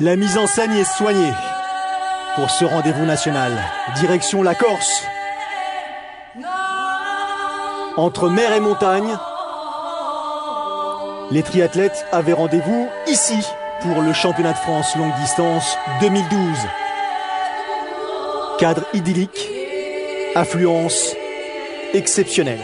La mise en scène y est soignée pour ce rendez-vous national. Direction la Corse. Entre mer et montagne, les triathlètes avaient rendez-vous ici pour le championnat de France longue distance 2012. Cadre idyllique, affluence exceptionnelle.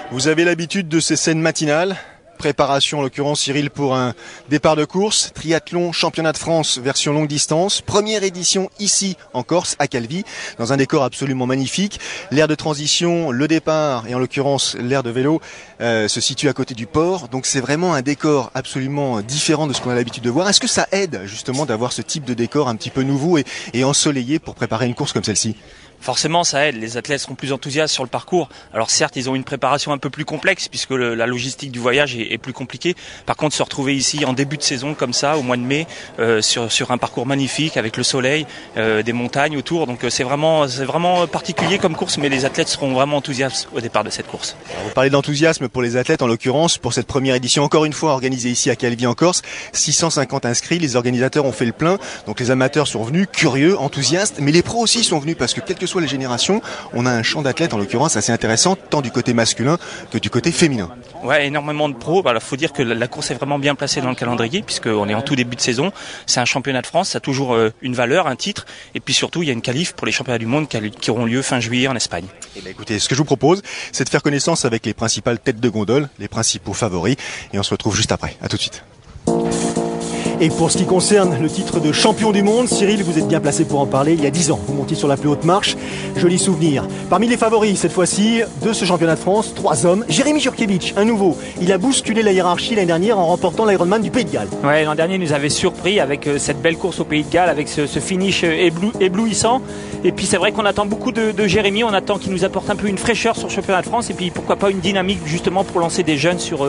Vous avez l'habitude de ces scènes matinales. Préparation en l'occurrence Cyril pour un départ de course, triathlon, championnat de France version longue distance, première édition ici en Corse à Calvi, dans un décor absolument magnifique. L'aire de transition, le départ et en l'occurrence l'aire de vélo se situe à côté du port, donc c'est vraiment un décor absolument différent de ce qu'on a l'habitude de voir. Est-ce que ça aide justement d'avoir ce type de décor un petit peu nouveau et ensoleillé pour préparer une course comme celle-ci ? Forcément, ça aide. Les athlètes seront plus enthousiastes sur le parcours. Alors certes, ils ont une préparation un peu plus complexe puisque la logistique du voyage est plus compliquée. Par contre, se retrouver ici en début de saison comme ça, au mois de mai, sur un parcours magnifique avec le soleil, des montagnes autour. Donc c'est vraiment particulier comme course, mais les athlètes seront vraiment enthousiastes au départ de cette course. Alors, vous parlez d'enthousiasme pour les athlètes en l'occurrence pour cette première édition, encore une fois organisée ici à Calvi en Corse. 650 inscrits, les organisateurs ont fait le plein. Donc les amateurs sont venus, curieux, enthousiastes, mais les pros aussi sont venus parce que quelle que soit les générations, on a un champ d'athlètes en l'occurrence assez intéressant, tant du côté masculin que du côté féminin. Ouais, énormément de pros. Il faut dire que la course est vraiment bien placée dans le calendrier puisqu'on est en tout début de saison. C'est un championnat de France, ça a toujours une valeur, un titre. Et puis surtout, il y a une qualif pour les championnats du monde qui auront lieu fin juillet en Espagne. Eh bien, écoutez, ce que je vous propose, c'est de faire connaissance avec les principales têtes de gondole, les principaux favoris. Et on se retrouve juste après. À tout de suite. Et pour ce qui concerne le titre de champion du monde, Cyril, vous êtes bien placé pour en parler. Il y a 10 ans, vous montiez sur la plus haute marche. Joli souvenir. Parmi les favoris, cette fois-ci, de ce championnat de France, 3 hommes. Jérémy Jurkiewicz, un nouveau. Il a bousculé la hiérarchie l'année dernière en remportant l'Ironman du Pays de Galles. Ouais, l'an dernier, il nous avait surpris avec cette belle course au Pays de Galles, avec ce finish éblouissant. Et puis c'est vrai qu'on attend beaucoup de Jérémy. On attend qu'il nous apporte un peu une fraîcheur sur le championnat de France. Et puis pourquoi pas une dynamique justement pour lancer des jeunes sur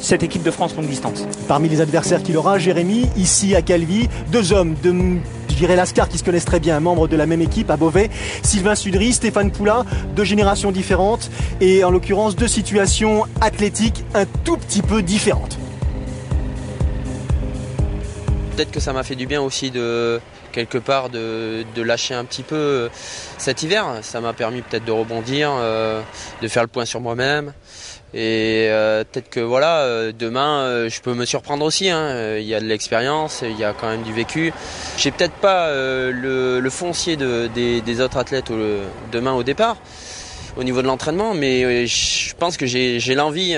cette équipe de France longue distance. Parmi les adversaires qu'il aura, Jérémy, ici à Calvi, 2 hommes de Lascar qui se connaissent très bien, membres de la même équipe à Beauvais, Sylvain Sudry, Stéphane Poulain, 2 générations différentes et en l'occurrence 2 situations athlétiques un tout petit peu différentes. Peut-être que ça m'a fait du bien aussi de quelque part de lâcher un petit peu cet hiver. Ça m'a permis peut-être de rebondir, de faire le point sur moi-même. Et peut-être que voilà, demain je peux me surprendre aussi. Il y a de l'expérience, il y a quand même du vécu. J'ai peut-être pas le foncier des autres athlètes demain au départ, au niveau de l'entraînement, mais je pense que j'ai l'envie.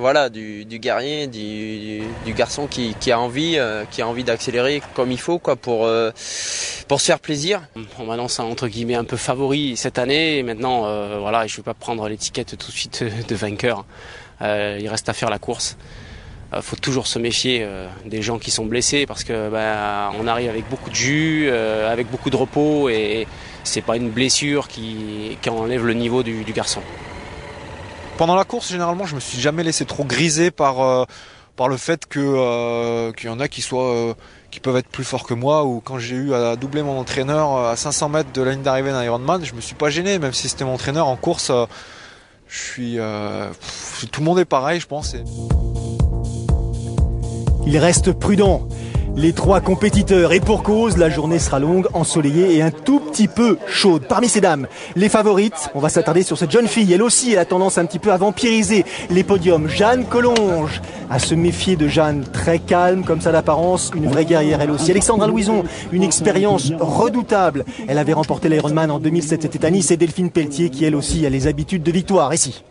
Voilà, du guerrier, du garçon qui a envie d'accélérer comme il faut, quoi, pour se faire plaisir. On m'annonce entre guillemets un peu favori cette année. Et maintenant, voilà, je ne vais pas prendre l'étiquette tout de suite de vainqueur. Il reste à faire la course. Faut toujours se méfier des gens qui sont blessés parce que on arrive avec beaucoup de jus, avec beaucoup de repos et c'est pas une blessure qui enlève le niveau du garçon. Pendant la course, généralement, je me suis jamais laissé trop griser par le fait qu'il y en a qui peuvent être plus forts que moi, ou quand j'ai eu à doubler mon entraîneur à 500 mètres de la ligne d'arrivée d'un Ironman, je me suis pas gêné, même si c'était mon entraîneur en course. Tout le monde est pareil, je pense. Il reste prudent. Les 3 compétiteurs, et pour cause, la journée sera longue, ensoleillée et un tout petit peu chaude. Parmi ces dames, les favorites, on va s'attarder sur cette jeune fille. Elle aussi, elle a tendance un petit peu à vampiriser les podiums. Jeanne Collonges, à se méfier de Jeanne, très calme comme ça d'apparence, une vraie guerrière elle aussi. Alexandra Louison, une expérience redoutable. Elle avait remporté l'Ironman en 2007, c'était à Nice, et Delphine Pelletier qui elle aussi a les habitudes de victoire. Ici.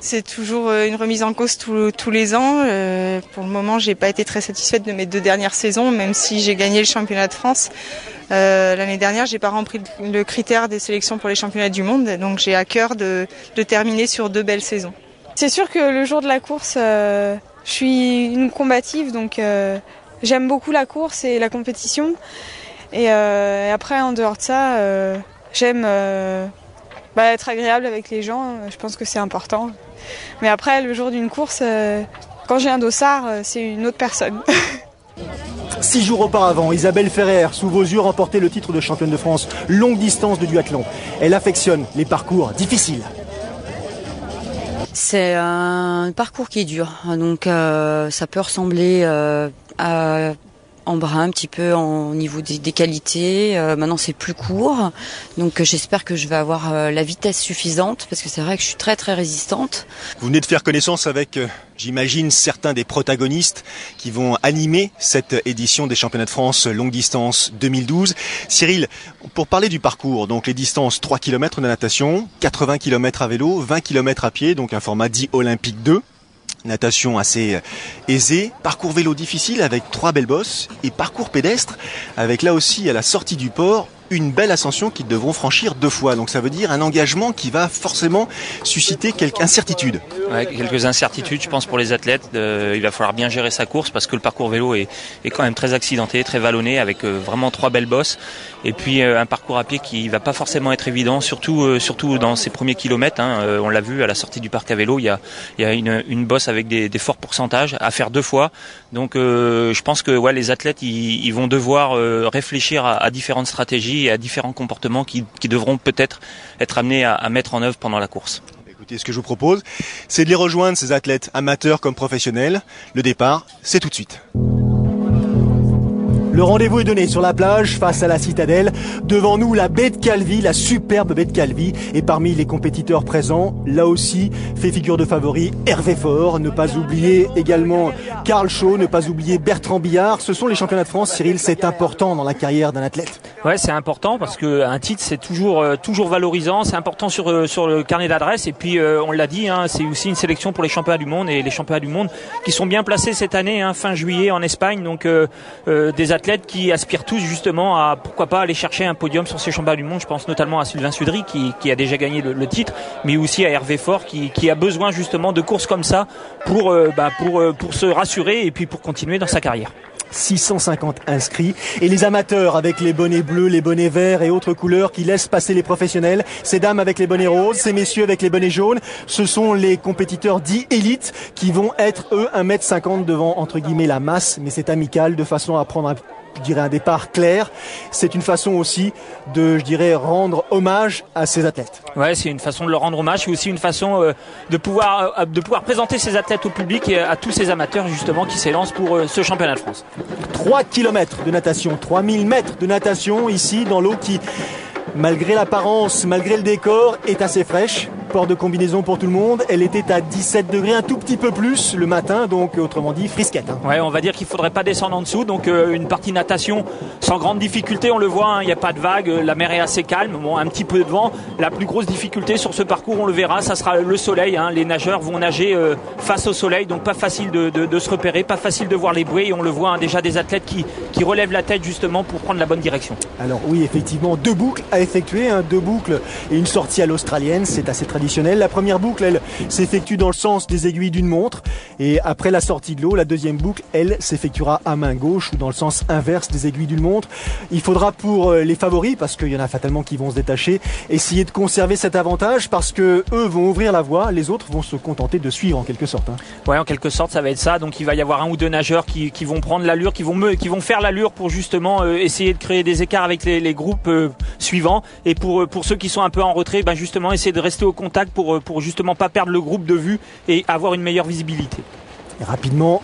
C'est toujours une remise en cause tous les ans. Pour le moment, j'ai pas été très satisfaite de mes 2 dernières saisons, même si j'ai gagné le championnat de France. L'année dernière, j'ai pas rempli le critère des sélections pour les championnats du monde, donc j'ai à cœur de terminer sur 2 belles saisons. C'est sûr que le jour de la course, je suis une combative, donc j'aime beaucoup la course et la compétition. Et après, en dehors de ça, j'aime être agréable avec les gens. Je pense que c'est important. Mais après, le jour d'une course, quand j'ai un dossard, c'est une autre personne. 6 jours auparavant, Isabelle Ferrer, sous vos yeux, remportait le titre de championne de France longue distance de duathlon. Elle affectionne les parcours difficiles. C'est un parcours qui est dur, donc ça peut ressembler à Embrun un petit peu au niveau des qualités. Maintenant c'est plus court, donc j'espère que je vais avoir la vitesse suffisante parce que c'est vrai que je suis très très résistante. Vous venez de faire connaissance avec, j'imagine, certains des protagonistes qui vont animer cette édition des championnats de France longue distance 2012. Cyril, pour parler du parcours, donc les distances 3 km de natation, 80 km à vélo, 20 km à pied, donc un format dit olympique 2. Natation assez aisée, parcours vélo difficile avec 3 belles bosses et parcours pédestre avec là aussi à la sortie du port une belle ascension qu'ils devront franchir 2 fois. Donc ça veut dire un engagement qui va forcément susciter quelques incertitudes. Ouais, quelques incertitudes, je pense, pour les athlètes. Il va falloir bien gérer sa course parce que le parcours vélo est quand même très accidenté, très vallonné, avec vraiment 3 belles bosses. Et puis un parcours à pied qui va pas forcément être évident, surtout dans ces premiers kilomètres. On l'a vu à la sortie du parc à vélo, il y a une bosse avec des forts pourcentages à faire 2 fois. Donc je pense que les athlètes ils vont devoir réfléchir à différentes stratégies et à différents comportements qui devront peut-être être amenés à mettre en œuvre pendant la course. Écoutez, ce que je vous propose, c'est de les rejoindre, ces athlètes amateurs comme professionnels. Le départ, c'est tout de suite. Le rendez-vous est donné sur la plage face à la citadelle. Devant nous, la baie de Calvi, la superbe baie de Calvi. Et parmi les compétiteurs présents, là aussi, fait figure de favori Hervé Faure. Ne pas oublier également Karl Schaut, ne pas oublier Bertrand Billard. Ce sont les championnats de France, Cyril, c'est important dans la carrière d'un athlète. Ouais, c'est important parce qu'un titre, c'est toujours valorisant. C'est important sur le carnet d'adresse. Et puis, on l'a dit, c'est aussi une sélection pour les championnats du monde. Et les championnats du monde qui sont bien placés cette année, fin juillet en Espagne. Donc, des athlètes qui aspirent tous justement à, pourquoi pas, aller chercher un podium sur ces championnats du monde. Je pense notamment à Sylvain Sudry qui a déjà gagné le titre, mais aussi à Hervé Faure qui a besoin justement de courses comme ça pour se rassurer et puis pour continuer dans sa carrière. 650 inscrits et les amateurs avec les bonnets bleus, les bonnets verts et autres couleurs qui laissent passer les professionnels, ces dames avec les bonnets roses, ces messieurs avec les bonnets jaunes, ce sont les compétiteurs dits élites qui vont être eux 1m50 devant entre guillemets la masse, mais c'est amical de façon à prendre un départ clair. C'est une façon aussi de, rendre hommage à ces athlètes. Ouais, c'est une façon de leur rendre hommage. C'est aussi une façon de pouvoir présenter ces athlètes au public et à tous ces amateurs justement qui s'élancent pour ce championnat de France. 3 km de natation, 3000 mètres de natation ici dans l'eau qui, malgré l'apparence, malgré le décor, est assez fraîche. Port de combinaison pour tout le monde. Elle était à 17 degrés, un tout petit peu plus le matin, donc autrement dit frisquette. Ouais, on va dire qu'il faudrait pas descendre en dessous, donc une partie natation sans grande difficulté, on le voit, il n'y a pas de vagues, la mer est assez calme, bon, un petit peu de vent. La plus grosse difficulté sur ce parcours, on le verra, ça sera le soleil. Les nageurs vont nager face au soleil, donc pas facile de se repérer, pas facile de voir les bouées, et on le voit déjà des athlètes qui relèvent la tête justement pour prendre la bonne direction. Alors oui, effectivement, 2 boucles à effectuer, 2 boucles et une sortie à l'australienne, c'est assez traditionnel. La première boucle, elle, s'effectue dans le sens des aiguilles d'une montre et après la sortie de l'eau, la deuxième boucle, elle, s'effectuera à main gauche ou dans le sens inverse des aiguilles d'une montre. Il faudra pour les favoris, parce qu'il y en a fatalement qui vont se détacher, essayer de conserver cet avantage parce que eux vont ouvrir la voie, les autres vont se contenter de suivre en quelque sorte. Ouais, en quelque sorte, ça va être ça. Donc il va y avoir 1 ou 2 nageurs qui vont prendre l'allure, qui vont faire l'allure pour justement essayer de créer des écarts avec les groupes suivants. Et pour ceux qui sont un peu en retrait, justement essayer de rester au contact pour justement pas perdre le groupe de vue et avoir une meilleure visibilité. Et rapidement,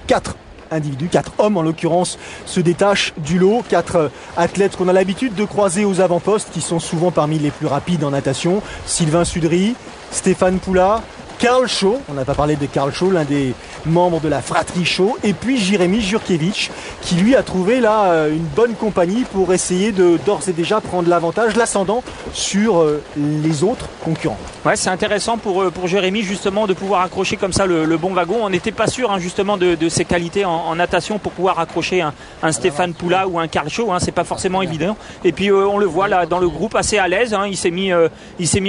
4 individus, 4 hommes en l'occurrence, se détachent du lot. 4 athlètes qu'on a l'habitude de croiser aux avant-postes, qui sont souvent parmi les plus rapides en natation. Sylvain Sudry, Stéphane Poula, Karl Schaut, on n'a pas parlé de Karl Schaut, l'un des membres de la fratrie Schaut, et puis Jérémy Jurkiewicz, qui lui a trouvé là une bonne compagnie pour essayer de d'ores et déjà prendre l'avantage, l'ascendant sur les autres concurrents. Ouais, c'est intéressant pour Jérémy justement de pouvoir accrocher comme ça le bon wagon. On n'était pas sûr justement de ses qualités en natation pour pouvoir accrocher un Stéphane Poula ou un Karl Schaut, c'est pas forcément évident. Et puis on le voit là dans le groupe assez à l'aise, il s'est mis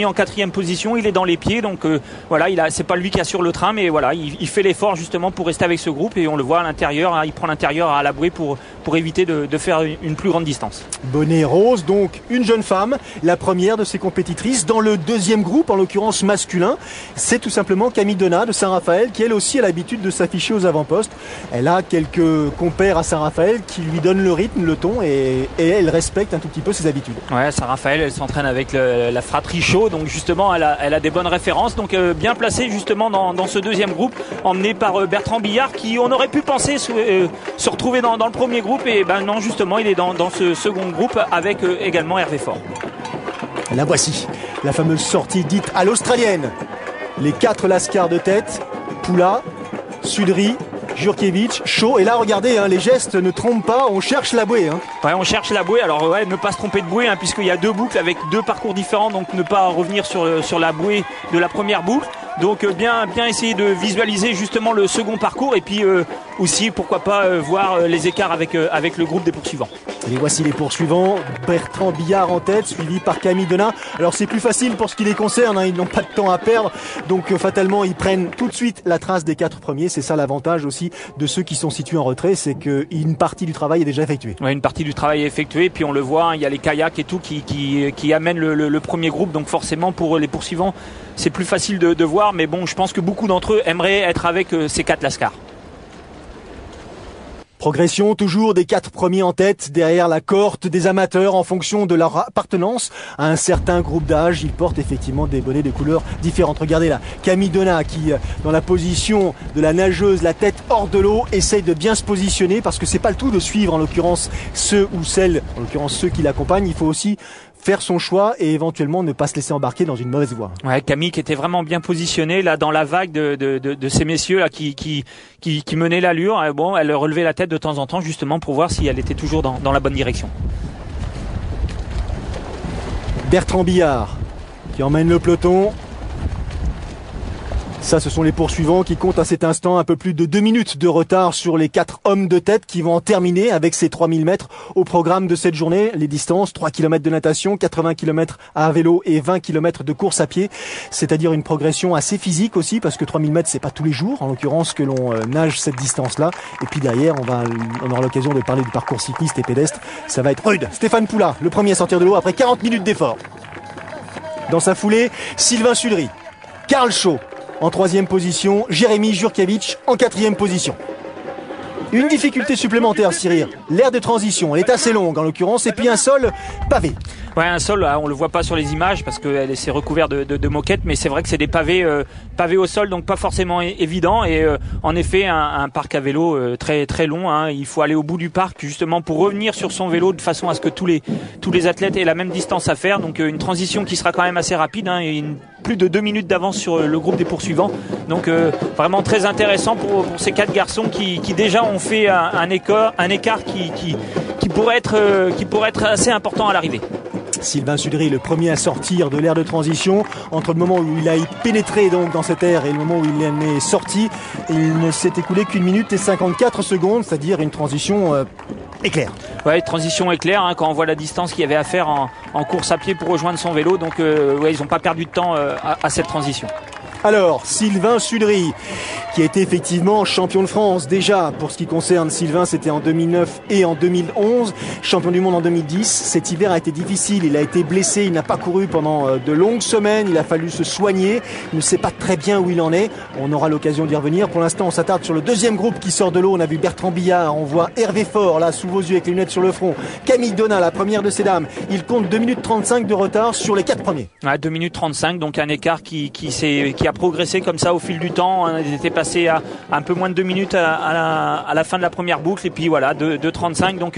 en 4e position, il est dans les pieds, donc voilà, c'est pas lui qui assure le train, mais voilà, il fait l'effort justement pour rester avec ce groupe, et on le voit à l'intérieur, hein, il prend l'intérieur à la bouée pour éviter de faire une plus grande distance. Bonnet rose, donc une jeune femme, la première de ses compétitrices. Dans le deuxième groupe, en l'occurrence masculin, c'est tout simplement Camille Donat de Saint-Raphaël qui elle aussi a l'habitude de s'afficher aux avant-postes. Elle a quelques compères à Saint-Raphaël qui lui donnent le rythme, le ton, et elle respecte un tout petit peu ses habitudes. Ouais, Saint-Raphaël, elle s'entraîne avec la fratrie Chaud, donc justement elle a des bonnes références, donc bien placée justement dans ce deuxième groupe, emmené par Bertrand Billard, qui on aurait pu penser se retrouver dans le premier groupe, et ben non, justement il est dans ce second groupe avec également Hervé Faure. La voici, la fameuse sortie dite à l'australienne. Les 4 lascars de tête, Poula, Sudry, Jurkiewicz, Chaud, et là regardez, hein, les gestes ne trompent pas, on cherche la bouée. Hein. Ouais, on cherche la bouée, alors ouais, ne pas se tromper de bouée, hein, puisqu'il y a 2 boucles avec 2 parcours différents, donc ne pas revenir sur la bouée de la première boucle. Donc bien essayer de visualiser justement le second parcours, et puis aussi pourquoi pas voir les écarts avec le groupe des poursuivants. Et voici les poursuivants, Bertrand Billard en tête, suivi par Camille Donat. Alors c'est plus facile pour ce qui les concerne, hein, ils n'ont pas de temps à perdre, donc fatalement ils prennent tout de suite la trace des 4 premiers. C'est ça l'avantage aussi de ceux qui sont situés en retrait, c'est qu'une partie du travail est déjà effectuée. Ouais, une partie du travail est effectuée, puis on le voit, hein, il y a les kayaks et tout qui amènent le premier groupe, donc forcément pour les poursuivants c'est plus facile de voir, mais bon, je pense que beaucoup d'entre eux aimeraient être avec ces 4 lascars. Progression toujours des 4 premiers en tête, derrière la cohorte des amateurs en fonction de leur appartenance à un certain groupe d'âge. Ils portent effectivement des bonnets de couleurs différentes. Regardez là, Camille Donat qui, dans la position de la nageuse, la tête hors de l'eau, essaye de bien se positionner, parce que c'est pas le tout de suivre en l'occurrence ceux ou celles, en l'occurrence ceux qui l'accompagnent. Il faut aussi faire son choix et éventuellement ne pas se laisser embarquer dans une mauvaise voie. Ouais, Camille qui était vraiment bien positionnée là dans la vague de ces messieurs là qui menaient l'allure. Bon, elle relevait la tête de temps en temps justement pour voir si elle était toujours dans la bonne direction. Bertrand Billard qui emmène le peloton. Ça, ce sont les poursuivants qui comptent à cet instant un peu plus de 2 minutes de retard sur les 4 hommes de tête qui vont en terminer avec ces 3000 mètres au programme de cette journée. Les distances, 3 km de natation, 80 km à vélo et 20 km de course à pied. C'est-à-dire une progression assez physique aussi, parce que 3000 mètres, c'est pas tous les jours, en l'occurrence, que l'on nage cette distance-là. Et puis derrière, on aura l'occasion de parler du parcours cycliste et pédestre. Ça va être rude. Stéphane Poula, le premier à sortir de l'eau après 40 minutes d'effort. Dans sa foulée, Sylvain Sudry, Karl Chaud en 3e position, Jérémy Jurkiewicz en 4e position. Une difficulté supplémentaire, Cyril. L'aire de transition, elle est assez longue en l'occurrence, et puis un sol pavé. Ouais, un sol, on le voit pas sur les images parce que c'est recouvert de moquettes, mais c'est vrai que c'est des pavés au sol, donc pas forcément évident. Et en effet, un parc à vélo très très long. Hein. Il faut aller au bout du parc justement pour revenir sur son vélo de façon à ce que tous les athlètes aient la même distance à faire. Donc une transition qui sera quand même assez rapide, hein, et plus de 2 minutes d'avance sur le groupe des poursuivants. Donc vraiment très intéressant pour ces 4 garçons qui déjà ont fait un écart qui pourrait être assez important à l'arrivée. Sylvain Sudry, le premier à sortir de l'aire de transition. Entre le moment où il a pénétré donc dans cette aire et le moment où il en est sorti, il ne s'est écoulé qu'1 minute et 54 secondes, c'est-à-dire une transition éclair. Ouais, transition éclair, hein, quand on voit la distance qu'il y avait à faire en course à pied pour rejoindre son vélo. Donc ouais, ils n'ont pas perdu de temps à cette transition. Alors, Sylvain Sudry, qui a été effectivement champion de France déjà. Pour ce qui concerne Sylvain, c'était en 2009 et en 2011. Champion du monde en 2010. Cet hiver a été difficile. Il a été blessé. Il n'a pas couru pendant de longues semaines. Il a fallu se soigner. Il ne sait pas très bien où il en est. On aura l'occasion d'y revenir. Pour l'instant, on s'attarde sur le deuxième groupe qui sort de l'eau. On a vu Bertrand Billard. On voit Hervé Faure, là, sous vos yeux, avec les lunettes sur le front. Camille Donat, la première de ces dames. Il compte 2 minutes 35 de retard sur les 4 premiers. Ouais, 2 minutes 35, donc un écart qui a progressé comme ça au fil du temps. On était passé à un peu moins de 2 minutes à la fin de la première boucle, et puis voilà, 2,35. Donc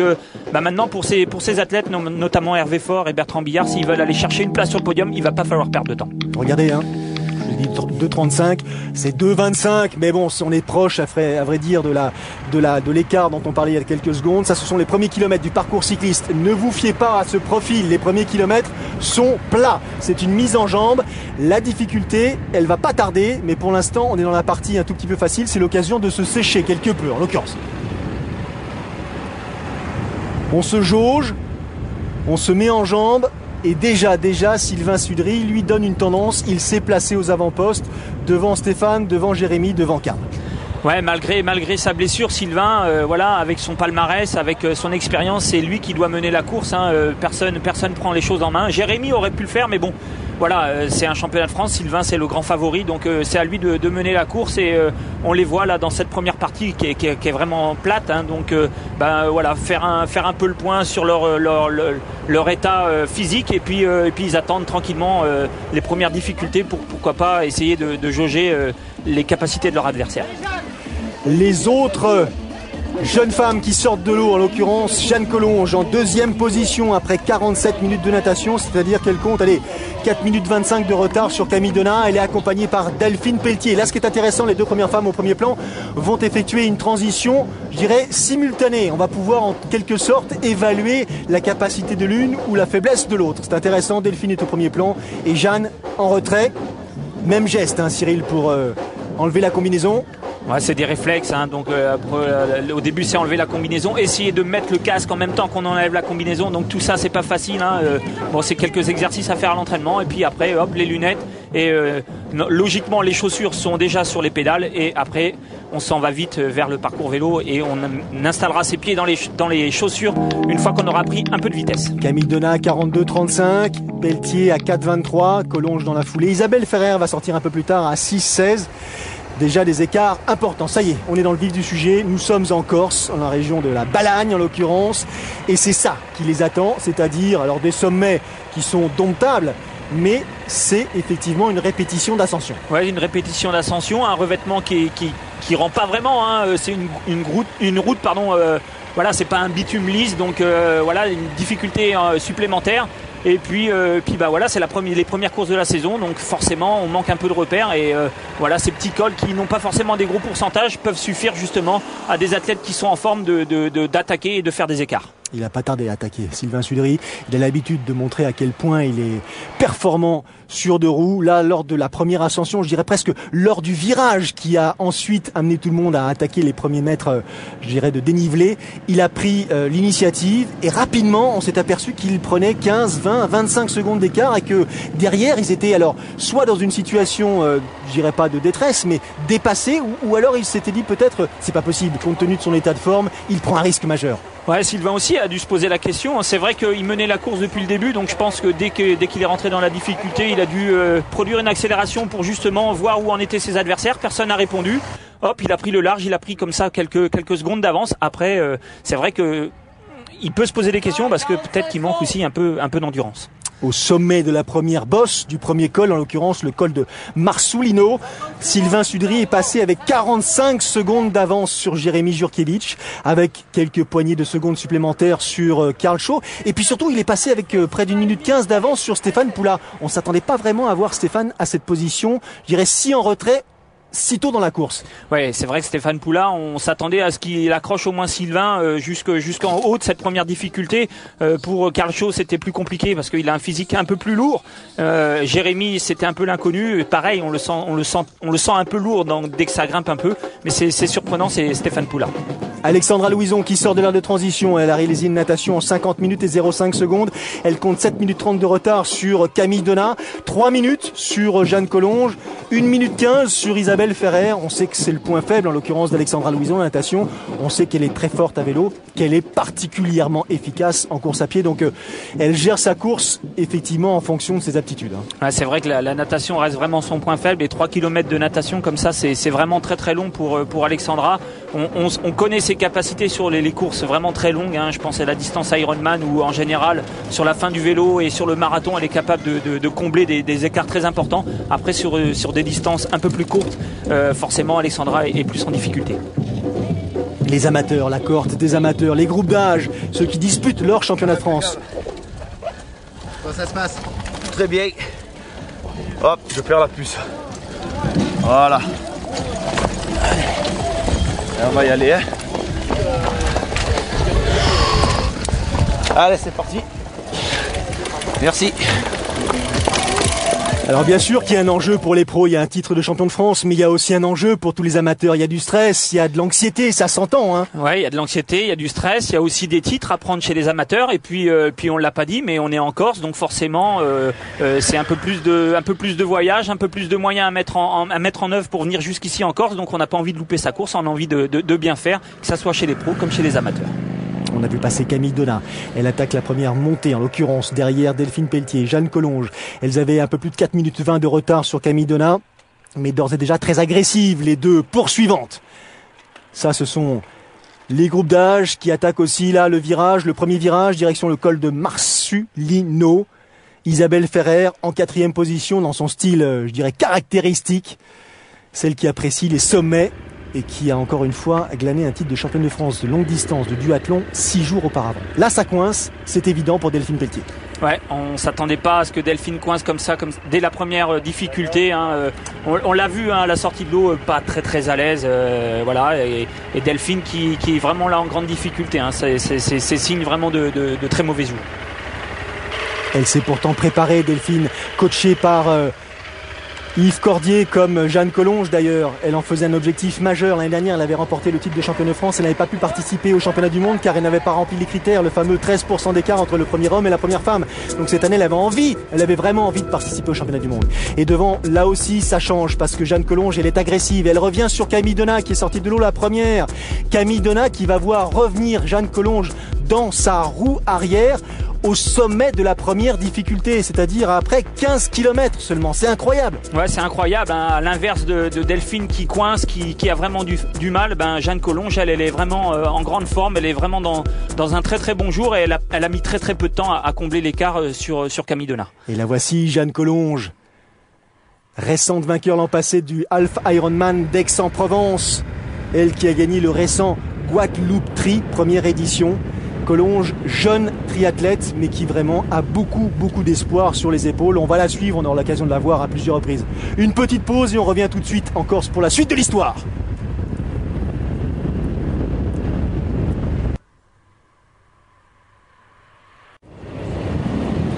maintenant pour ces athlètes, notamment Hervé Faure et Bertrand Billard, s'ils veulent aller chercher une place sur le podium, il va pas falloir perdre de temps. Regardez, hein, je dis 2,35, c'est 2,25, mais bon, on est proche à vrai dire de l'écart dont on parlait il y a quelques secondes. Ça, ce sont les premiers kilomètres du parcours cycliste. Ne vous fiez pas à ce profil, les premiers kilomètres sont plats. C'est une mise en jambe. La difficulté, elle va pas tarder, mais pour l'instant, on est dans la partie un tout petit peu facile. C'est l'occasion de se sécher quelque peu, en l'occurrence. On se jauge, on se met en jambe. Et déjà, Sylvain Sudry lui donne une tendance. Il s'est placé aux avant-postes, devant Stéphane, devant Jérémy, devant Karl. Ouais, malgré sa blessure, Sylvain, voilà, avec son palmarès, avec son expérience, c'est lui qui doit mener la course. Hein, personne prend les choses en main. Jérémy aurait pu le faire, mais bon, voilà, c'est un championnat de France. Sylvain, c'est le grand favori, donc c'est à lui de mener la course. Et on les voit là dans cette première partie qui est vraiment plate. Hein, donc, voilà, faire un peu le point sur leur état physique, et puis ils attendent tranquillement les premières difficultés pour pourquoi pas essayer de jauger les capacités de leur adversaire. Les autres jeunes femmes qui sortent de l'eau, en l'occurrence Jeanne Collonges en deuxième position après 47 minutes de natation, c'est-à-dire qu'elle compte 4 minutes 25 de retard sur Camille Donat. Elle est accompagnée par Delphine Pelletier. Là, ce qui est intéressant, les deux premières femmes au premier plan vont effectuer une transition, je dirais, simultanée. On va pouvoir en quelque sorte évaluer la capacité de l'une ou la faiblesse de l'autre. C'est intéressant, Delphine est au premier plan et Jeanne en retrait. Même geste, hein, Cyril, pour enlever la combinaison. Ouais, c'est des réflexes, hein, donc au début c'est enlever la combinaison, essayer de mettre le casque en même temps qu'on enlève la combinaison, donc tout ça c'est pas facile, hein, bon, c'est quelques exercices à faire à l'entraînement, et puis après hop, les lunettes, et logiquement les chaussures sont déjà sur les pédales, et après on s'en va vite vers le parcours vélo, et on installera ses pieds dans les chaussures une fois qu'on aura pris un peu de vitesse. Camille Donat à 42,35, Pelletier à 4,23, Collonges dans la foulée. Isabelle Ferrer va sortir un peu plus tard à 6,16. Déjà des écarts importants. Ça y est, on est dans le vif du sujet. Nous sommes en Corse, dans la région de la Balagne en l'occurrence. Et c'est ça qui les attend, c'est-à-dire alors des sommets qui sont domptables, mais c'est effectivement une répétition d'ascension. Ouais, une répétition d'ascension, un revêtement qui rend pas vraiment, hein, c'est une route, pardon. Voilà, c'est pas un bitume lisse, donc voilà, une difficulté supplémentaire. Et puis voilà, c'est les premières courses de la saison, donc forcément on manque un peu de repères, et voilà, ces petits cols qui n'ont pas forcément des gros pourcentages peuvent suffire justement à des athlètes qui sont en forme d'attaquer et de faire des écarts. Il n'a pas tardé à attaquer, Sylvain Sudry. Il a l'habitude de montrer à quel point il est performant sur deux roues. Là, lors de la première ascension, je dirais presque lors du virage qui a ensuite amené tout le monde à attaquer les premiers mètres, je dirais, de dénivelé, il a pris l'initiative, et rapidement, on s'est aperçu qu'il prenait 15, 20, 25 secondes d'écart, et que derrière, ils étaient alors soit dans une situation, je dirais pas de détresse, mais dépassés, ou alors il s'était dit peut-être, c'est pas possible, compte tenu de son état de forme, il prend un risque majeur. Ouais, Sylvain aussi a dû se poser la question. C'est vrai qu'il menait la course depuis le début, donc je pense que dès qu'il est rentré dans la difficulté, il a dû produire une accélération pour justement voir où en étaient ses adversaires. Personne n'a répondu. Hop, il a pris le large, il a pris comme ça quelques secondes d'avance. Après, c'est vrai que il peut se poser des questions parce que peut-être qu'il manque aussi un peu d'endurance. Au sommet de la première bosse du premier col, en l'occurrence le col de Marsoulino, Sylvain Sudry est passé avec 45 secondes d'avance sur Jérémy Jurkiewicz, avec quelques poignées de secondes supplémentaires sur Karl Shaw, et puis surtout il est passé avec près d'1 minute 15 d'avance sur Stéphane Poula. On ne s'attendait pas vraiment à voir Stéphane à cette position, je dirais si en retrait, si tôt dans la course. Ouais, c'est vrai que Stéphane Poula, on s'attendait à ce qu'il accroche au moins Sylvain jusqu'en haut de cette première difficulté. Pour Karl Shaw, c'était plus compliqué parce qu'il a un physique un peu plus lourd. Jérémy, c'était un peu l'inconnu. Pareil, on le sent un peu lourd dès que ça grimpe un peu. Mais c'est surprenant, c'est Stéphane Poula. Alexandra Louison qui sort de l'aire de transition. Elle a réalisé une natation en 50 minutes et 0,5 secondes. Elle compte 7 minutes 30 de retard sur Camille Donat, 3 minutes sur Jeanne Collonges, 1 minute 15 sur Isabelle Ferrer. On sait que c'est le point faible, en l'occurrence d'Alexandra Louison, la natation. On sait qu'elle est très forte à vélo, qu'elle est particulièrement efficace en course à pied. Donc elle gère sa course effectivement en fonction de ses aptitudes. Ouais, c'est vrai que la natation reste vraiment son point faible. Et 3 km de natation comme ça, c'est vraiment très très long pour Alexandra. On connaît ses capacités sur les courses vraiment très longues, hein. Je pense à la distance Ironman, où en général sur la fin du vélo et sur le marathon elle est capable de combler des écarts très importants. Après sur des distances un peu plus courtes, forcément Alexandra est plus en difficulté. Les amateurs, la cohorte des amateurs, les groupes d'âge, ceux qui disputent leur championnat de France. Comment ça se passe? Très bien. Hop, je perds la puce. Voilà. Et on va y aller, hein. Allez, c'est parti. Merci. Alors bien sûr qu'il y a un enjeu pour les pros, il y a un titre de champion de France, mais il y a aussi un enjeu pour tous les amateurs. Il y a du stress, il y a de l'anxiété, ça s'entend, hein. Ouais, il y a de l'anxiété, il y a du stress, il y a aussi des titres à prendre chez les amateurs. Et puis on l'a pas dit, mais on est en Corse, donc forcément c'est un peu plus de voyage, un peu plus de moyens à mettre en œuvre pour venir jusqu'ici en Corse. Donc on n'a pas envie de louper sa course, on a envie de bien faire, que ça soit chez les pros comme chez les amateurs. On a vu passer Camille Donat. Elle attaque la première montée, en l'occurrence, derrière Delphine Pelletier, Jeanne Collonges. Elles avaient un peu plus de 4 minutes 20 de retard sur Camille Donat, mais d'ores et déjà très agressives, les deux poursuivantes. Ça, ce sont les groupes d'âge qui attaquent aussi là le virage, le premier virage, direction le col de Marsulino. Isabelle Ferrer en 4e position dans son style, je dirais, caractéristique. Celle qui apprécie les sommets et qui a encore une fois glané un titre de championne de France de longue distance de duathlon 6 jours auparavant. Là, ça coince, c'est évident pour Delphine Pelletier. Ouais, on s'attendait pas à ce que Delphine coince comme ça, dès la première difficulté. Hein, on l'a vu à la sortie de l'eau, pas très à l'aise, voilà. Et Delphine qui est vraiment là en grande difficulté. Hein, c'est signe vraiment de très mauvais jour. Elle s'est pourtant préparée, Delphine, coachée par Yves Cordier, comme Jeanne Collonges d'ailleurs. Elle en faisait un objectif majeur. L'année dernière, elle avait remporté le titre de championne de France. Elle n'avait pas pu participer au championnat du monde car elle n'avait pas rempli les critères, le fameux 13% d'écart entre le premier homme et la première femme. Donc cette année, elle avait vraiment envie de participer au championnat du monde. Et devant, là aussi, ça change parce que Jeanne Collonges, elle est agressive. Elle revient sur Camille Donat qui est sortie de l'eau la première. Camille Donat qui va voir revenir Jeanne Collonges dans sa roue arrière au sommet de la première difficulté, c'est-à-dire après 15 km seulement. C'est incroyable. Ouais, c'est incroyable. Hein. À l'inverse de Delphine qui coince, qui a vraiment du mal, Jeanne Collonges, elle est vraiment en grande forme. Elle est vraiment dans un très bon jour et elle a mis très peu de temps à combler l'écart sur Camille Donat. Et la voici, Jeanne Collonges, récente vainqueur l'an passé du Half Ironman d'Aix-en-Provence. Elle qui a gagné le récent Guadeloupe Tri, première édition. Collonges, jeune triathlète, mais qui vraiment a beaucoup d'espoir sur les épaules. On va la suivre, on aura l'occasion de la voir à plusieurs reprises. Une petite pause et on revient tout de suite en Corse pour la suite de l'histoire.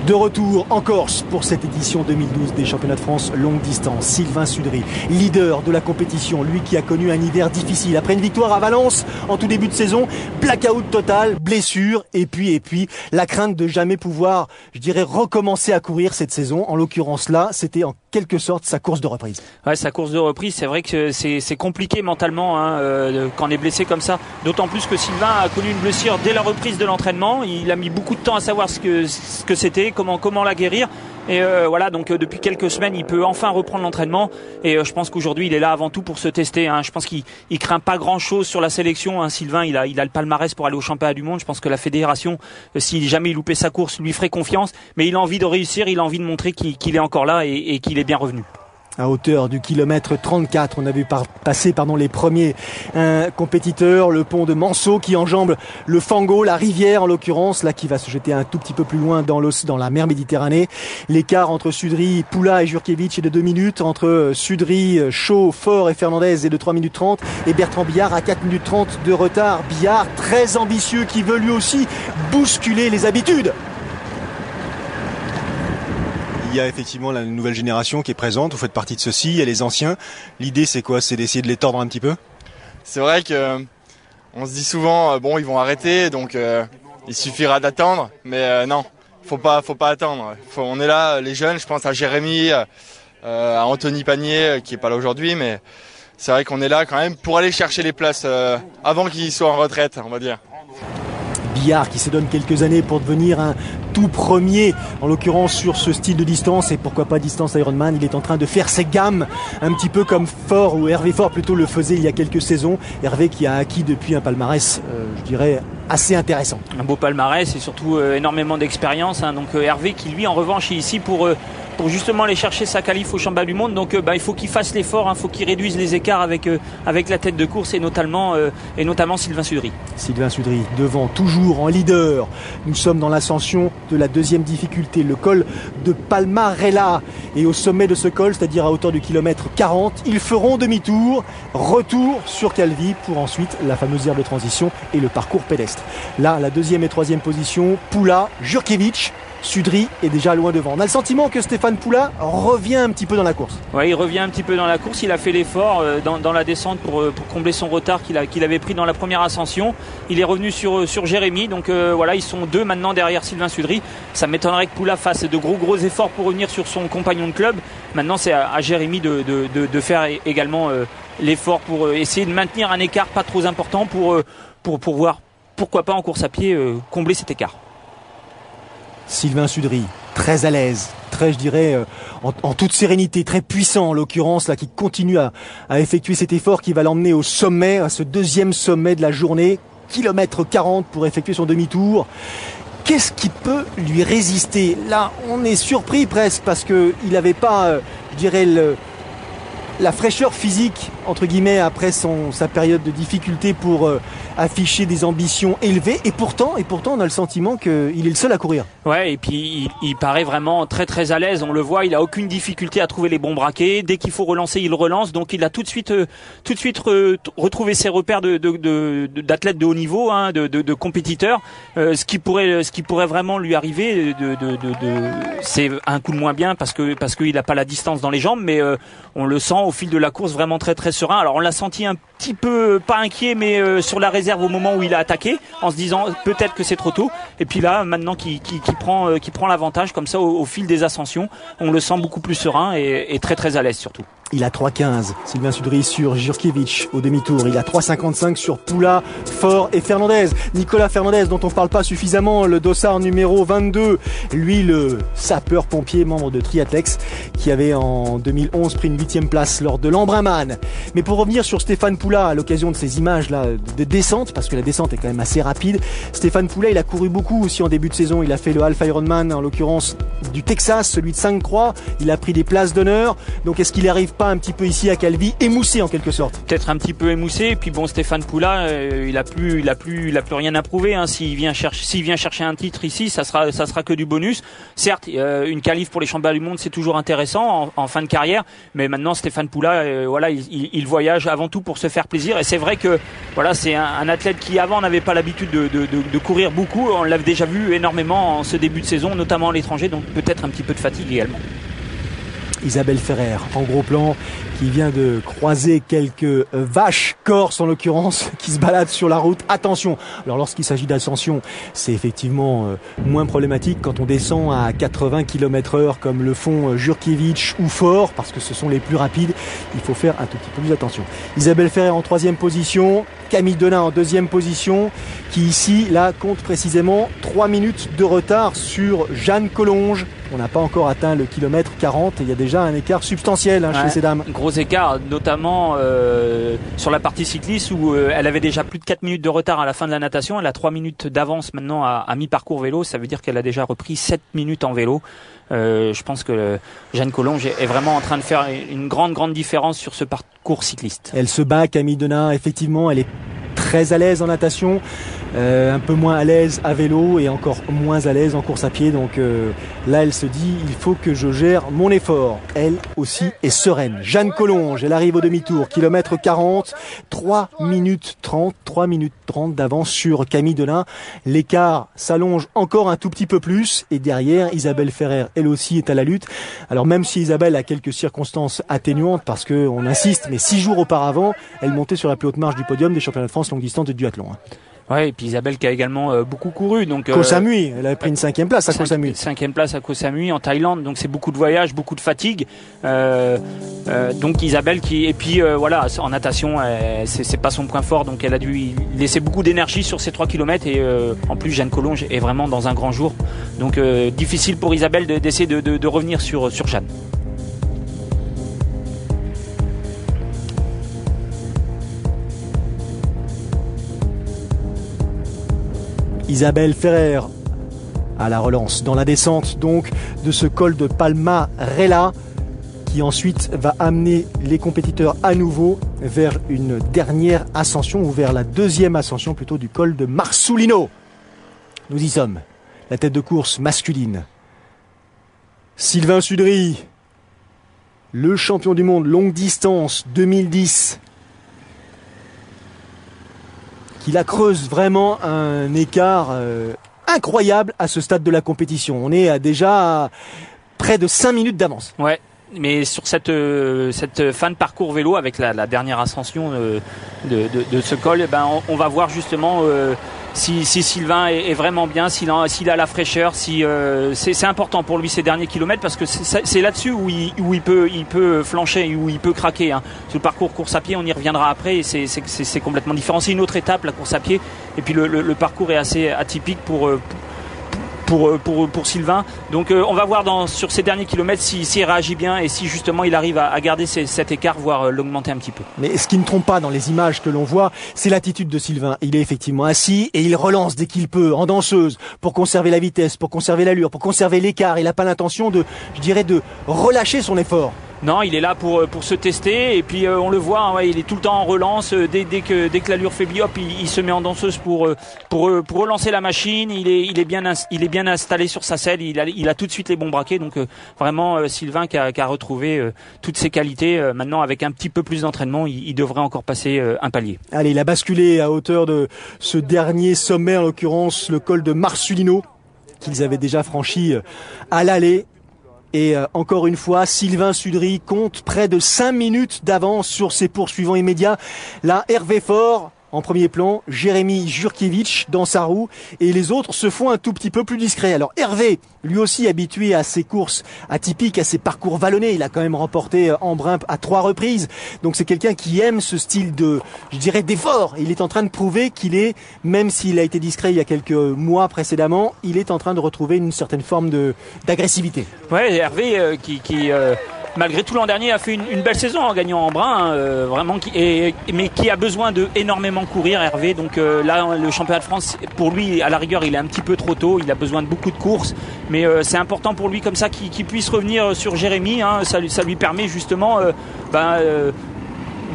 De retour en Corse pour cette édition 2012 des championnats de France longue distance. Sylvain Sudry, leader de la compétition, lui qui a connu un hiver difficile. Après une victoire à Valence en tout début de saison, blackout total, blessure et puis la crainte de jamais pouvoir, je dirais, recommencer à courir cette saison. En l'occurrence là, c'était en quelque sorte sa course de reprise. Ouais, sa course de reprise, c'est vrai que c'est compliqué mentalement hein, quand on est blessé comme ça. D'autant plus que Sylvain a connu une blessure dès la reprise de l'entraînement. Il a mis beaucoup de temps à savoir ce que c'était, comment la guérir. Et voilà, donc depuis quelques semaines, il peut enfin reprendre l'entraînement. Et je pense qu'aujourd'hui, il est là avant tout pour se tester. Hein. Je pense qu'il craint pas grand-chose sur la sélection. Hein. Sylvain, il a le palmarès pour aller au championnat du monde. Je pense que la fédération, si jamais il loupait sa course, lui ferait confiance. Mais il a envie de réussir, il a envie de montrer qu'il est encore là et qu'il est bien revenu. À hauteur du kilomètre 34, on a vu passer les premiers compétiteurs, le pont de Manceau qui enjambe le Fango, la rivière en l'occurrence, là qui va se jeter un tout petit peu plus loin dans la mer Méditerranée. L'écart entre Sudry, Poula et Jurkiewicz est de 2 minutes, entre Sudry, Chaud, Fort et Fernandez est de 3 minutes 30 et Bertrand Billard à 4 minutes 30 de retard. Billard très ambitieux qui veut lui aussi bousculer les habitudes. Il y a effectivement la nouvelle génération qui est présente, vous faites partie de ceux-ci, il y a les anciens. L'idée c'est quoi? C'est d'essayer de les tordre un petit peu? C'est vrai que on se dit souvent bon ils vont arrêter donc il suffira d'attendre, mais non, faut pas attendre. On est là, les jeunes, je pense à Jérémy, à Anthony Panier qui est pas là aujourd'hui, mais c'est vrai qu'on est là quand même pour aller chercher les places avant qu'ils soient en retraite, on va dire. Billard qui se donne quelques années pour devenir un tout premier, en l'occurrence sur ce style de distance, et pourquoi pas distance Ironman. Il est en train de faire ses gammes, un petit peu comme Fort, ou Hervé Fort plutôt le faisait il y a quelques saisons. Hervé qui a acquis depuis un palmarès, je dirais, assez intéressant. Un beau palmarès et surtout énormément d'expérience. Hein. Donc Hervé qui lui en revanche est ici pour justement aller chercher sa qualif au championnat du monde. Donc il faut qu'il fasse l'effort, il faut qu'il réduise les écarts avec la tête de course et notamment Sylvain Sudry. Sylvain Sudry devant, toujours en leader. Nous sommes dans l'ascension de la deuxième difficulté, le col de Palmarella. Et au sommet de ce col, c'est-à-dire à hauteur du kilomètre 40, ils feront demi-tour, retour sur Calvi pour ensuite la fameuse aire de transition et le parcours pédestre. Là, la deuxième et troisième position, Poula, Jurkiewicz, Sudry est déjà loin devant. On a le sentiment que Stéphane Poula revient un petit peu dans la course. Oui, il revient un petit peu dans la course. Il a fait l'effort dans la descente pour combler son retard qu'il avait pris dans la première ascension. Il est revenu sur Jérémy. Donc voilà, ils sont 2 maintenant derrière Sylvain Sudry. Ça m'étonnerait que Poula fasse de gros efforts pour revenir sur son compagnon de club. Maintenant, c'est à Jérémy de faire également l'effort pour essayer de maintenir un écart pas trop important pour pouvoir, pourquoi pas en course à pied, combler cet écart. Sylvain Sudry, très à l'aise, très, je dirais, en toute sérénité, très puissant en l'occurrence, là, qui continue à effectuer cet effort qui va l'emmener au sommet, à ce 2e sommet de la journée, kilomètre 40 pour effectuer son demi-tour. Qu'est-ce qui peut lui résister? Là, on est surpris presque parce qu'il n'avait pas, je dirais, la fraîcheur physique, entre guillemets, après sa période de difficulté pour afficher des ambitions élevées. Et pourtant, on a le sentiment qu'il est le seul à courir. Ouais, et puis il paraît vraiment très à l'aise. On le voit, il a aucune difficulté à trouver les bons braquets. Dès qu'il faut relancer, il relance. Donc il a tout de suite retrouvé ses repères d'athlètes de haut niveau, hein, de compétiteurs. Ce qui pourrait vraiment lui arriver, c'est un coup de moins bien parce qu'il n'a pas la distance dans les jambes, mais on le sent au fil de la course vraiment très serein. Alors on l'a senti un petit peu pas inquiet, mais sur la réserve au moment où il a attaqué, en se disant peut-être que c'est trop tôt. Et puis là, maintenant qu'il prend l'avantage comme ça au fil des ascensions, on le sent beaucoup plus serein et très à l'aise surtout. Il a 3,15, Sylvain Sudry sur Jurkiewicz au demi-tour. Il a 3,55 sur Poula, Faure et Fernandez. Nicolas Fernandez, dont on ne parle pas suffisamment, le dossard numéro 22. Lui, le sapeur-pompier, membre de Triathlèx, qui avait en 2011 pris une 8e place lors de l'Embrunman. Mais pour revenir sur Stéphane Poula, à l'occasion de ces images-là de descente, parce que la descente est quand même assez rapide, Stéphane Poula, il a couru beaucoup aussi en début de saison. Il a fait le Half Ironman, en l'occurrence du Texas, celui de Sainte-Croix. Il a pris des places d'honneur. Donc est-ce qu'il arrive pas un petit peu ici à Calvi, émoussé en quelque sorte? Peut-être un petit peu émoussé. Et puis bon, Stéphane Poula, il a plus rien à prouver. Hein. S'il vient chercher un titre ici, ça sera que du bonus. Certes, une qualif pour les championnats du monde, c'est toujours intéressant en fin de carrière. Mais maintenant, Stéphane Poula, voilà, il voyage avant tout pour se faire plaisir. Et c'est vrai que voilà, c'est un athlète qui avant n'avait pas l'habitude de courir beaucoup. On l'avait déjà vu énormément en ce début de saison, notamment à l'étranger. Donc peut-être un petit peu de fatigue également. Isabelle Ferrer en gros plan qui vient de croiser quelques vaches corses en l'occurrence qui se baladent sur la route. Attention, alors lorsqu'il s'agit d'ascension, c'est effectivement moins problématique quand on descend à 80 km/h comme le font Jurkiewicz ou Faure, parce que ce sont les plus rapides. Il faut faire un tout petit peu plus attention. Isabelle Ferrer en 3e position, Camille Denain en 2e position, qui ici là compte précisément 3 minutes de retard sur Jeanne Collonges. On n'a pas encore atteint le kilomètre 40 et il y a déjà un écart substantiel chez ces dames. Gros écart, notamment sur la partie cycliste où elle avait déjà plus de 4 minutes de retard à la fin de la natation. Elle a 3 minutes d'avance maintenant à mi-parcours vélo. Ça veut dire qu'elle a déjà repris 7 minutes en vélo. Je pense que Jeanne Collonges est vraiment en train de faire une grande différence sur ce parcours cycliste. Elle se bat, Camille Denain, effectivement, elle est très à l'aise en natation, un peu moins à l'aise à vélo et encore moins à l'aise en course à pied. Donc là, elle se dit, il faut que je gère mon effort. Elle aussi est sereine. Jeanne Collonges, elle arrive au demi-tour, kilomètre 40, 3 minutes 30 d'avance sur Camille Denain. L'écart s'allonge encore un tout petit peu plus et derrière, Isabelle Ferrer, elle aussi est à la lutte. Alors même si Isabelle a quelques circonstances atténuantes parce qu'on insiste, mais 6 jours auparavant, elle montait sur la plus haute marche du podium des championnats de France longue distance de duathlon. Ouais, et puis Isabelle qui a également beaucoup couru. Donc Koh Samui, elle a pris une 5e place à Koh Samui. 5e place à Koh Samui en Thaïlande, donc c'est beaucoup de voyages, beaucoup de fatigue. Donc Isabelle qui, et puis voilà, en natation, c'est pas son point fort, donc elle a dû laisser beaucoup d'énergie sur ces 3 km et en plus Jeanne Collonges est vraiment dans un grand jour. Donc difficile pour Isabelle d'essayer de revenir sur Jeanne. Isabelle Ferrer à la relance dans la descente donc de ce col de Palma-Rella qui ensuite va amener les compétiteurs à nouveau vers une dernière ascension ou vers la 2e ascension plutôt du col de Marsulino. Nous y sommes. La tête de course masculine. Sylvain Sudry, le champion du monde longue distance 2010. Qui la creuse vraiment un écart incroyable à ce stade de la compétition. On est déjà à près de 5 minutes d'avance. Ouais. Mais sur cette fin de parcours vélo avec la dernière ascension de ce col, on va voir justement si Sylvain est vraiment bien, s'il a la fraîcheur, c'est important pour lui ces derniers kilomètres parce que c'est là-dessus où il peut flancher, où il peut craquer. Hein. Sur le parcours course à pied, on y reviendra après. Et c'est complètement différent. C'est une autre étape, la course à pied. Et puis le parcours est assez atypique pour Sylvain. Donc on va voir sur ces derniers kilomètres s'il réagit bien et si justement il arrive à garder cet écart, voire l'augmenter un petit peu. Mais ce qui ne trompe pas dans les images que l'on voit, c'est l'attitude de Sylvain. Il est effectivement assis et il relance dès qu'il peut, en danseuse, pour conserver la vitesse, pour conserver l'allure, pour conserver l'écart. Il n'a pas l'intention de relâcher son effort. Non, il est là pour se tester et puis on le voit, hein, il est tout le temps en relance. Dès que l'allure faiblit, hop, il se met en danseuse pour relancer la machine. Il est bien installé sur sa selle. Il a tout de suite les bons braquets. Donc vraiment Sylvain qui a retrouvé toutes ses qualités. Maintenant avec un petit peu plus d'entraînement, il devrait encore passer un palier. Allez, il a basculé à hauteur de ce dernier sommet, en l'occurrence le col de Marsulino, qu'ils avaient déjà franchi à l'aller. Et encore une fois, Sylvain Sudry compte près de 5 minutes d'avance sur ses poursuivants immédiats. Là, Hervé Faure en premier plan, Jérémy Jurkiewicz dans sa roue et les autres se font un tout petit peu plus discrets. Alors Hervé, lui aussi habitué à ses courses atypiques, à ses parcours vallonnés, il a quand même remporté Embrun à 3 reprises. Donc c'est quelqu'un qui aime ce style d'effort. Il est en train de prouver qu'il est, même s'il a été discret il y a quelques mois précédemment, il est en train de retrouver une certaine forme d'agressivité. Ouais, Hervé qui malgré tout l'an dernier a fait une belle saison en gagnant Embrun, vraiment, mais qui a besoin de énormément courir, Hervé. Donc là, le championnat de France, pour lui, à la rigueur, il est un petit peu trop tôt. Il a besoin de beaucoup de courses, mais c'est important pour lui comme ça qu'il puisse revenir sur Jérémy. Hein, ça lui permet justement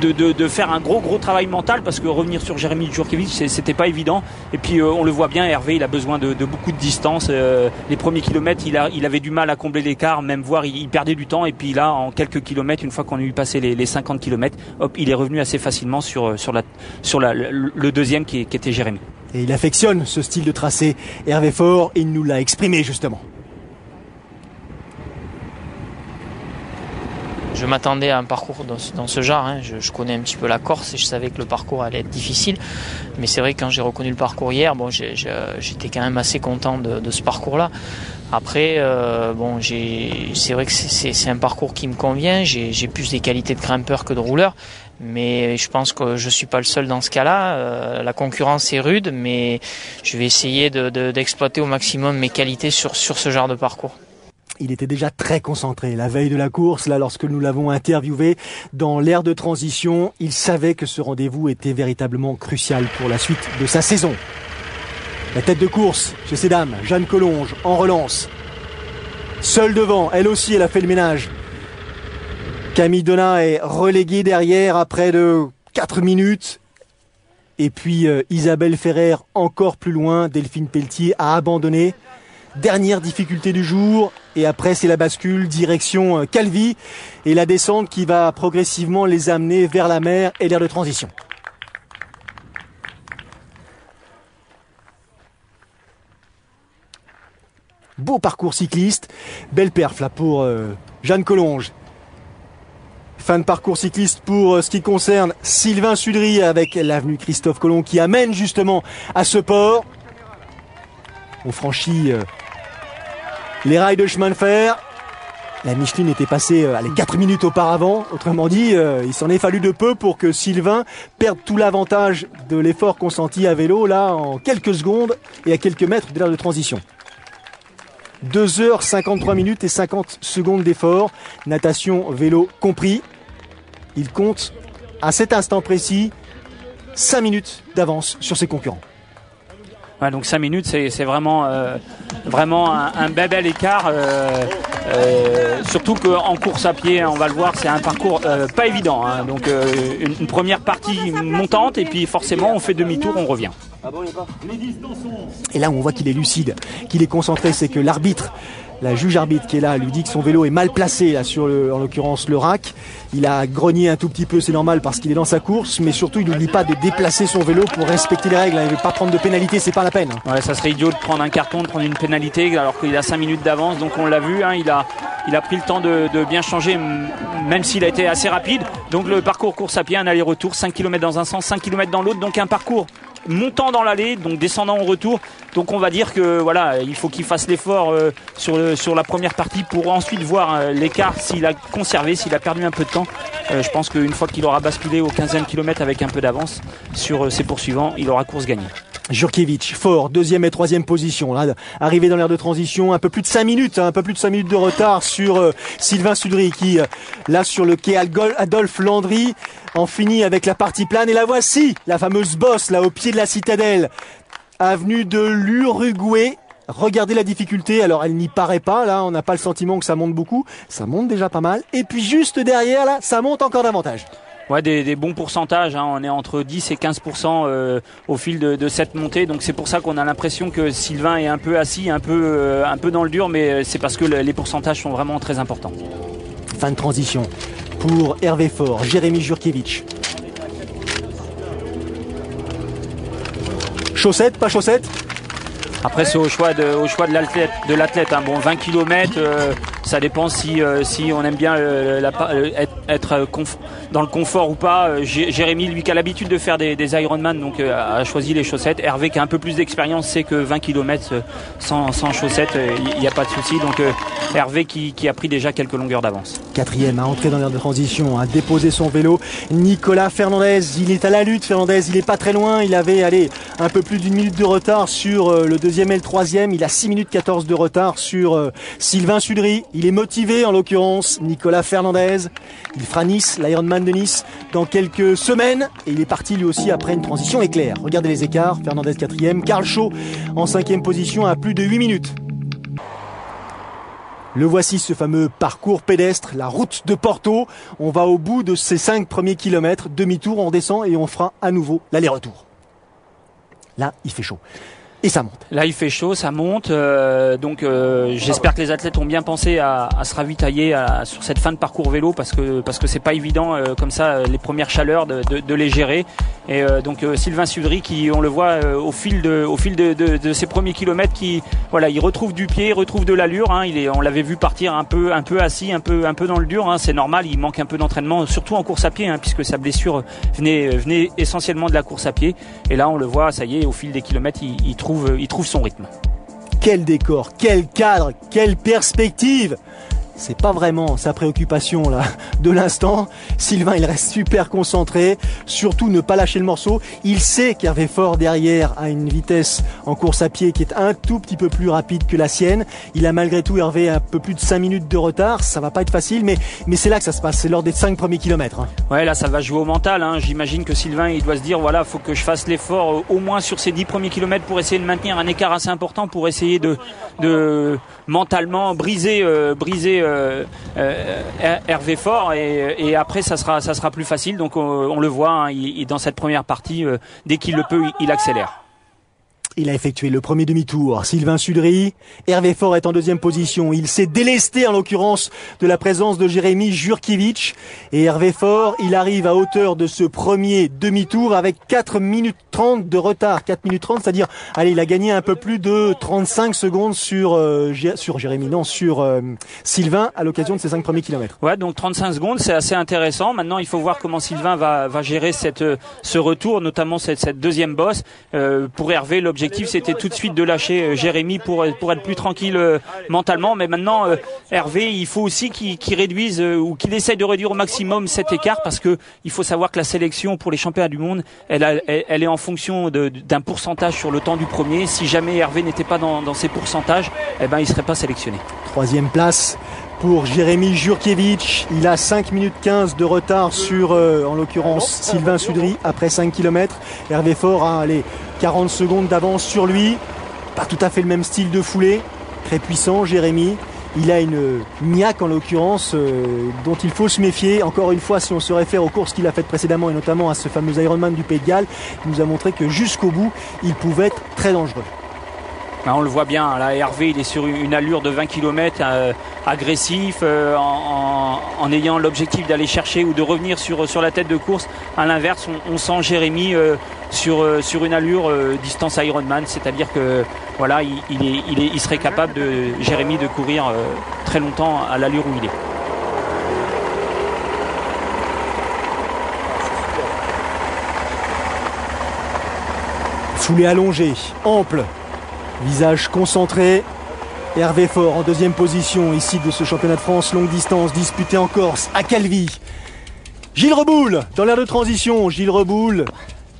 de faire un gros travail mental, parce que revenir sur Jérémy Jurkiewicz, c'était pas évident. Et puis on le voit bien, Hervé, il a besoin de beaucoup de distance. Les premiers kilomètres, il avait du mal à combler l'écart, même voire il perdait du temps. Et puis là, en quelques kilomètres, une fois qu'on a eu passé les 50 kilomètres, hop, il est revenu assez facilement sur le deuxième qui était Jérémy. Et il affectionne ce style de tracé, Hervé Faure, et il nous l'a exprimé justement. Je m'attendais à un parcours dans ce genre. Hein. Je connais un petit peu la Corse et je savais que le parcours allait être difficile. Mais c'est vrai que quand j'ai reconnu le parcours hier, j'étais quand même assez content de ce parcours-là. Après, c'est vrai que c'est un parcours qui me convient. J'ai plus des qualités de grimpeur que de rouleur. Mais je pense que je suis pas le seul dans ce cas-là. La concurrence est rude, mais je vais essayer d'exploiter au maximum mes qualités sur ce genre de parcours. Il était déjà très concentré la veille de la course, là, lorsque nous l'avons interviewé dans l'aire de transition. Il savait que ce rendez-vous était véritablement crucial pour la suite de sa saison. La tête de course chez ces dames, Jeanne Collonges en relance. Seule devant, elle aussi, elle a fait le ménage. Camille Donat est reléguée derrière à près de 4 minutes. Et puis Isabelle Ferrer encore plus loin. Delphine Pelletier a abandonné. Dernière difficulté du jour, et après c'est la bascule direction Calvi et la descente qui va progressivement les amener vers la mer et l'aire de transition. Beau parcours cycliste, belle perf là pour Jeanne Collonges. Fin de parcours cycliste pour ce qui concerne Sylvain Sudry avec l'avenue Christophe Colomb qui amène justement à ce port. On franchit les rails de chemin de fer. La Micheline était passée 4 minutes auparavant. Autrement dit, il s'en est fallu de peu pour que Sylvain perde tout l'avantage de l'effort consenti à vélo, là, en quelques secondes et à quelques mètres de l'aire de transition. 2h53 minutes et 50 secondes d'effort. Natation, vélo compris. Il compte, à cet instant précis, 5 minutes d'avance sur ses concurrents. Ouais, donc 5 minutes, c'est vraiment un bel écart. Surtout qu'en course à pied, on va le voir, c'est un parcours pas évident. Hein. Donc une première partie montante et puis forcément on fait demi-tour, on revient. Et là on voit qu'il est lucide, qu'il est concentré, c'est que l'arbitre La juge arbitre qui est là lui dit que son vélo est mal placé là sur en l'occurrence le rack. Il a grogné un tout petit peu, c'est normal parce qu'il est dans sa course, mais surtout il n'oublie pas de déplacer son vélo pour respecter les règles. Il ne veut pas prendre de pénalité, c'est pas la peine. Ouais, ça serait idiot de prendre un carton, de prendre une pénalité alors qu'il a 5 minutes d'avance. Donc on l'a vu, hein, il a pris le temps de bien changer, même s'il a été assez rapide. Donc le parcours course à pied, un aller-retour, 5 km dans un sens, 5 km dans l'autre, donc un parcours montant dans l'allée, donc descendant au retour. Donc on va dire que voilà, il faut qu'il fasse l'effort sur la première partie pour ensuite voir l'écart, s'il a conservé, s'il a perdu un peu de temps. Je pense qu'une fois qu'il aura basculé au 15e kilomètre avec un peu d'avance sur ses poursuivants, il aura course gagnée. Jurkiewicz, fort, 2e et 3e position. Là, arrivé dans l'aire de transition, un peu plus de 5 minutes de retard sur Sylvain Sudry qui, là sur le quai Adolphe Landry, en finit avec la partie plane. Et la voici, la fameuse bosse là au pied de la citadelle, avenue de l'Uruguay. Regardez la difficulté, alors elle n'y paraît pas, là on n'a pas le sentiment que ça monte beaucoup, ça monte déjà pas mal. Et puis juste derrière là, ça monte encore davantage. Ouais, des bons pourcentages, hein. On est entre 10 et 15% au fil de cette montée, donc c'est pour ça qu'on a l'impression que Sylvain est un peu assis, un peu dans le dur, mais c'est parce que les pourcentages sont vraiment très importants. Fin de transition pour Hervé Faure, Jérémy Jurkiewicz. Chaussettes, pas chaussettes? Après c'est au choix de l'athlète, hein. Bon, 20 km, ça dépend si on aime bien être dans le confort ou pas. Jérémy, lui qui a l'habitude de faire des Ironman, donc a choisi les chaussettes. Hervé qui a un peu plus d'expérience sait que 20 km sans chaussettes, il n'y a pas de souci. Donc Hervé qui a pris déjà quelques longueurs d'avance. 4e à entrer dans l'aire de transition, à déposer son vélo. Nicolas Fernandez, il est à la lutte. Fernandez, il est pas très loin. Il avait un peu plus d'1 minute de retard sur le 2e et le 3e. Il a 6 minutes 14 de retard sur Sylvain Sudry. Il est motivé en l'occurrence, Nicolas Fernandez. Il fera Nice, l'Ironman de Nice, dans quelques semaines. Et il est parti lui aussi après une transition éclair. Regardez les écarts. Fernandez 4e, Karl Shaw en 5e position à plus de 8 minutes. Le voici, ce fameux parcours pédestre, la route de Porto. On va au bout de ces 5 premiers kilomètres, demi-tour, on descend et on fera à nouveau l'aller-retour. Là, il fait chaud. Et ça monte. Là, il fait chaud, ça monte. Donc, j'espère que les athlètes ont bien pensé à se ravitailler sur cette fin de parcours vélo parce que c'est pas évident comme ça les premières chaleurs de les gérer. Et donc Sylvain Sudry qui, on le voit au fil de ses premiers kilomètres, qui il retrouve du pied, il retrouve de l'allure. Hein. On l'avait vu partir un peu assis, un peu dans le dur. Hein. C'est normal, il manque un peu d'entraînement, surtout en course à pied, hein, puisque sa blessure venait essentiellement de la course à pied. Et là, on le voit, ça y est, au fil des kilomètres, il trouve son rythme. Quel décor, quel cadre, quelle perspective! C'est pas vraiment sa préoccupation là de l'instant. Sylvain, il reste super concentré, surtout ne pas lâcher le morceau. Il sait qu'Hervé Faure derrière a une vitesse en course à pied qui est un tout petit peu plus rapide que la sienne. Il a malgré tout, Hervé, un peu plus de 5 minutes de retard. Ça va pas être facile, mais c'est là que ça se passe, c'est lors des 5 premiers kilomètres. Hein. Ouais, là ça va jouer au mental. Hein. J'imagine que Sylvain, il doit se dire voilà, faut que je fasse l'effort au moins sur ces 10 premiers kilomètres pour essayer de maintenir un écart assez important, pour essayer de mentalement briser Hervé Faure et après ça sera plus facile. Donc on le voit, hein, dans cette première partie, dès qu'il le peut, il accélère. Il a effectué le premier demi-tour. Sylvain Sudry, Hervé Faure est en 2e position. Il s'est délesté en l'occurrence de la présence de Jérémy Jurkiewicz. Et Hervé Faure, il arrive à hauteur de ce premier demi-tour avec 4 minutes 30 de retard. 4 minutes 30, c'est-à-dire, il a gagné un peu plus de 35 secondes sur Sylvain à l'occasion de ces 5 premiers kilomètres. Ouais, donc 35 secondes, c'est assez intéressant. Maintenant, il faut voir comment Sylvain va gérer ce retour, notamment cette deuxième bosse. Pour Hervé, l'objectif c'était tout de suite de lâcher Jérémy pour être plus tranquille mentalement, mais maintenant Hervé, il faut aussi qu'il réduise ou qu'il essaye de réduire au maximum cet écart, parce que il faut savoir que la sélection pour les championnats du monde, elle est en fonction d'un pourcentage sur le temps du premier. Si jamais Hervé n'était pas dans ces pourcentages, il serait pas sélectionné. 3e place pour Jérémy Jurkiewicz. Il a 5 minutes 15 de retard sur, en l'occurrence, Sylvain Sudry après 5 km. Hervé Faure a 40 secondes d'avance sur lui. Pas tout à fait le même style de foulée. Très puissant, Jérémy. Il a une niaque en l'occurrence dont il faut se méfier. Encore une fois, si on se réfère aux courses qu'il a faites précédemment et notamment à ce fameux Ironman du Pays de Galles, il nous a montré que jusqu'au bout, il pouvait être très dangereux. On le voit bien, là Hervé il est sur une allure de 20 km agressif en ayant l'objectif d'aller chercher ou de revenir sur la tête de course. À l'inverse, on sent Jérémy sur une allure distance Ironman, c'est-à-dire que voilà, il serait capable Jérémy de courir très longtemps à l'allure où il est. Foulée allongée, ample, visage concentré. Hervé Faure en deuxième position ici de ce championnat de France longue distance disputé en Corse à Calvi. Gilles Reboul dans l'aire de transition. Gilles Reboul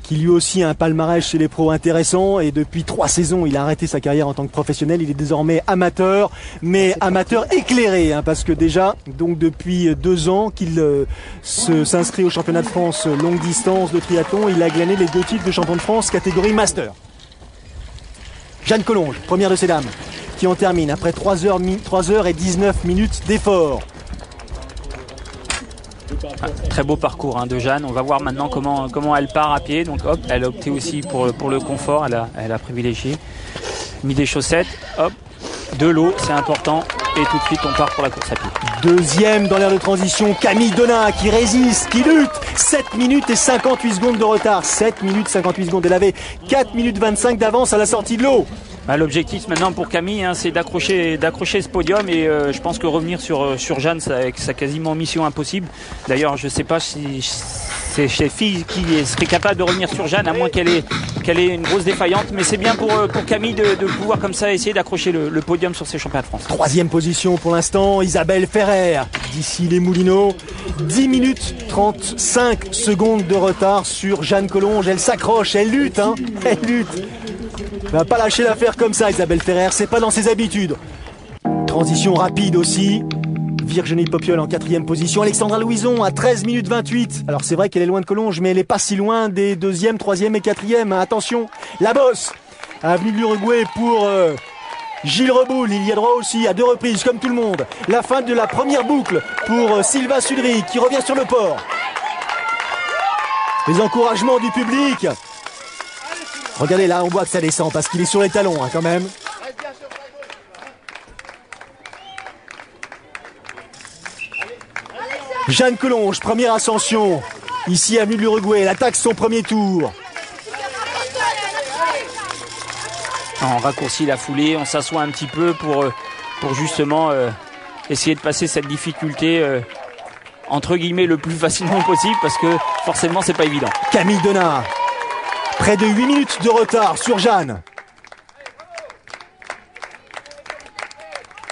qui lui aussi a un palmarès chez les pros intéressant et depuis 3 saisons il a arrêté sa carrière en tant que professionnel. Il est désormais amateur, mais amateur éclairé parce que déjà donc depuis 2 ans qu'il s'inscrit au championnat de France longue distance de triathlon. Il a glané les 2 titres de champion de France catégorie master. Jeanne Collonges, première de ces dames, qui en termine après 3 heures et 19 minutes d'effort. Très beau parcours de Jeanne. On va voir maintenant comment elle part à pied. Donc hop, elle a opté aussi pour le confort. Elle a privilégié. Mis des chaussettes, hop, de l'eau, c'est important. Et tout de suite, on part pour la course à pied. Deuxième dans l'aire de transition, Camille Donat qui résiste, qui lutte. 7 minutes et 58 secondes de retard. 7 minutes 58 secondes. Elle avait 4 minutes 25 d'avance à la sortie de l'eau. L'objectif maintenant pour Camille, c'est d'accrocher ce podium et je pense que revenir sur Jeanne, c'est quasiment mission impossible. D'ailleurs, je ne sais pas si c'est chez filles qui serait capable de revenir sur Jeanne, à moins qu'elle ait une grosse défaillante. Mais c'est bien pour Camille de pouvoir comme ça essayer d'accrocher le podium sur ces championnats de France. 3e position pour l'instant, Isabelle Ferrer, d'ici les Moulineaux. 10 minutes 35 secondes de retard sur Jeanne Collonges. Elle s'accroche, elle lutte, elle lutte. Elle va pas lâcher l'affaire comme ça, Isabelle Ferrer, c'est pas dans ses habitudes. Transition rapide aussi. Virginie Popiol en 4e position. Alexandra Louison à 13 minutes 28. Alors c'est vrai qu'elle est loin de Collonges, mais elle est pas si loin des 2e, 3e et 4e. Attention, la bosse. Avenue de l'Uruguay pour Gilles Reboul. Il y a droit aussi à 2 reprises, comme tout le monde. La fin de la première boucle pour Sylvain Sudry qui revient sur le port. Les encouragements du public. Regardez là, on voit que ça descend parce qu'il est sur les talons quand même. Jeanne Collonges, première ascension. Ici, avenue de l'Uruguay, elle attaque son premier tour. On raccourcit la foulée, on s'assoit un petit peu pour justement essayer de passer cette difficulté entre guillemets le plus facilement possible parce que forcément c'est pas évident. Camille Donat. Près de 8 minutes de retard sur Jeanne.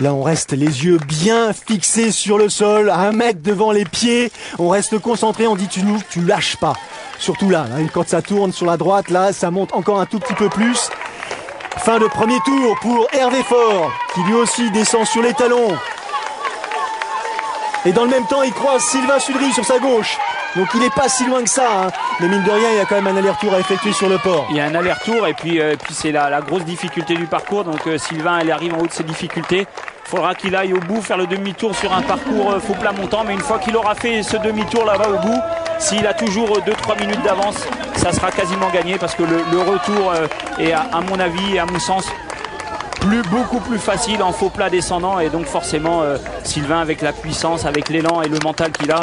Là, on reste les yeux bien fixés sur le sol, à 1 mètre devant les pieds. On reste concentré, on dit tu lâches pas. Surtout là, quand ça tourne sur la droite, là, ça monte encore un tout petit peu plus. Fin de premier tour pour Hervé Faure, qui lui aussi descend sur les talons. Et dans le même temps, il croise Sylvain Sudry sur sa gauche. Donc il n'est pas si loin que ça, mais mine de rien il y a quand même un aller-retour à effectuer sur le port. Il y a un aller-retour et puis c'est la grosse difficulté du parcours. Donc Sylvain elle arrive en haut de ses difficultés. Il faudra qu'il aille au bout, faire le demi-tour sur un parcours faux plat montant. Mais une fois qu'il aura fait ce demi-tour là-bas au bout, s'il a toujours 2-3 minutes d'avance, ça sera quasiment gagné parce que le retour est à mon avis et à mon sens beaucoup plus facile en faux plat descendant. Et donc forcément Sylvain avec la puissance, avec l'élan et le mental qu'il a,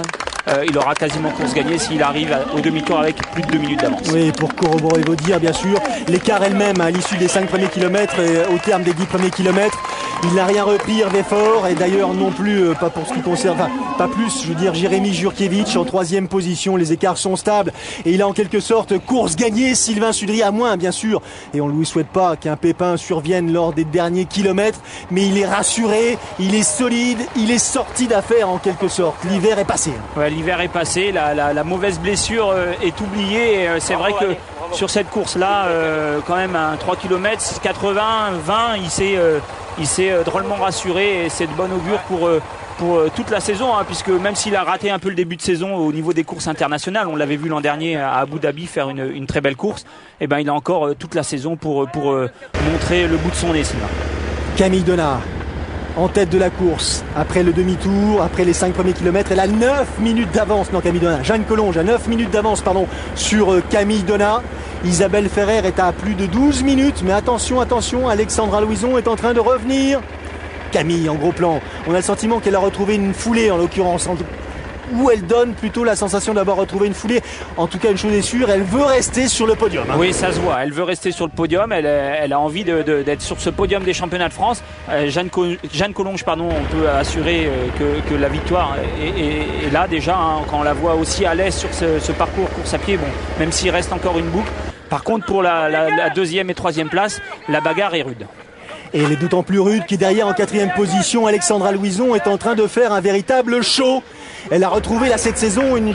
il aura quasiment course gagnée s'il arrive au demi-tour avec plus de 2 minutes d'avance. Oui, pour corroborer vos dires, bien sûr. L'écart elle-même à l'issue des 5 premiers kilomètres et au terme des 10 premiers kilomètres, il n'a rien repris Hervé Faure et d'ailleurs non plus, pas pour ce qui concerne, enfin, pas plus, je veux dire, Jérémy Jurkiewicz en 3e position. Les écarts sont stables et il a en quelque sorte course gagnée. Sylvain Sudry à moins, bien sûr, et on ne lui souhaite pas qu'un pépin survienne lors des derniers kilomètres, mais il est rassuré, il est solide, il est sorti d'affaire en quelque sorte. L'hiver est passé. Ouais, l'hiver est passé, la mauvaise blessure est oubliée et c'est vrai que sur cette course-là, quand même un 3 km, 80, 20, il s'est drôlement rassuré et c'est de bon augure pour toute la saison, puisque même s'il a raté un peu le début de saison au niveau des courses internationales, on l'avait vu l'an dernier à Abu Dhabi faire une très belle course, et ben il a encore toute la saison pour montrer le bout de son nez. Camille Donat en tête de la course, après le demi-tour, après les 5 premiers kilomètres, elle a 9 minutes d'avance, non Camille Donat, Jeanne Collonges a 9 minutes d'avance sur Camille Donat. Isabelle Ferrer est à plus de 12 minutes, mais attention, attention, Alexandra Louison est en train de revenir. Camille en gros plan, on a le sentiment qu'elle a retrouvé une foulée en l'occurrence, où elle donne plutôt la sensation d'avoir retrouvé une foulée. En tout cas, une chose est sûre, elle veut rester sur le podium. Oui, ça se voit, elle veut rester sur le podium, elle a envie d'être sur ce podium des championnats de France. Jeanne Collonges, on peut assurer que la victoire est là déjà, hein, quand on la voit aussi à l'aise sur ce parcours course à pied, bon, même s'il reste encore une boucle. Par contre, pour la deuxième et troisième place, la bagarre est rude. Et elle est d'autant plus rude que derrière en quatrième position, Alexandra Louison est en train de faire un véritable show. Elle a retrouvé là cette saison une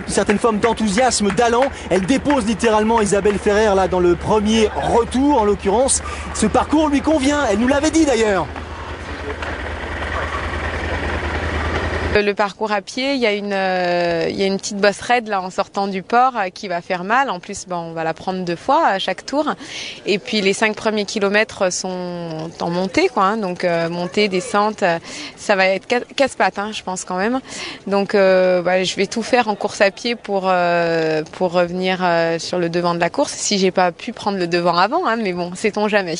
certaine forme d'enthousiasme, d'allant. Elle dépose littéralement Isabelle Ferrer là dans le premier retour en l'occurrence. Ce parcours lui convient, elle nous l'avait dit d'ailleurs. Le parcours à pied, il y a une petite bosse raide là en sortant du port qui va faire mal. En plus, on va la prendre 2 fois à chaque tour. Et puis les 5 premiers kilomètres sont en montée, quoi. Hein, donc montée, descente, ça va être casse-pattes, hein, je pense quand même. Donc je vais tout faire en course à pied pour revenir sur le devant de la course. Si j'ai pas pu prendre le devant avant, hein, mais bon, sait-on jamais.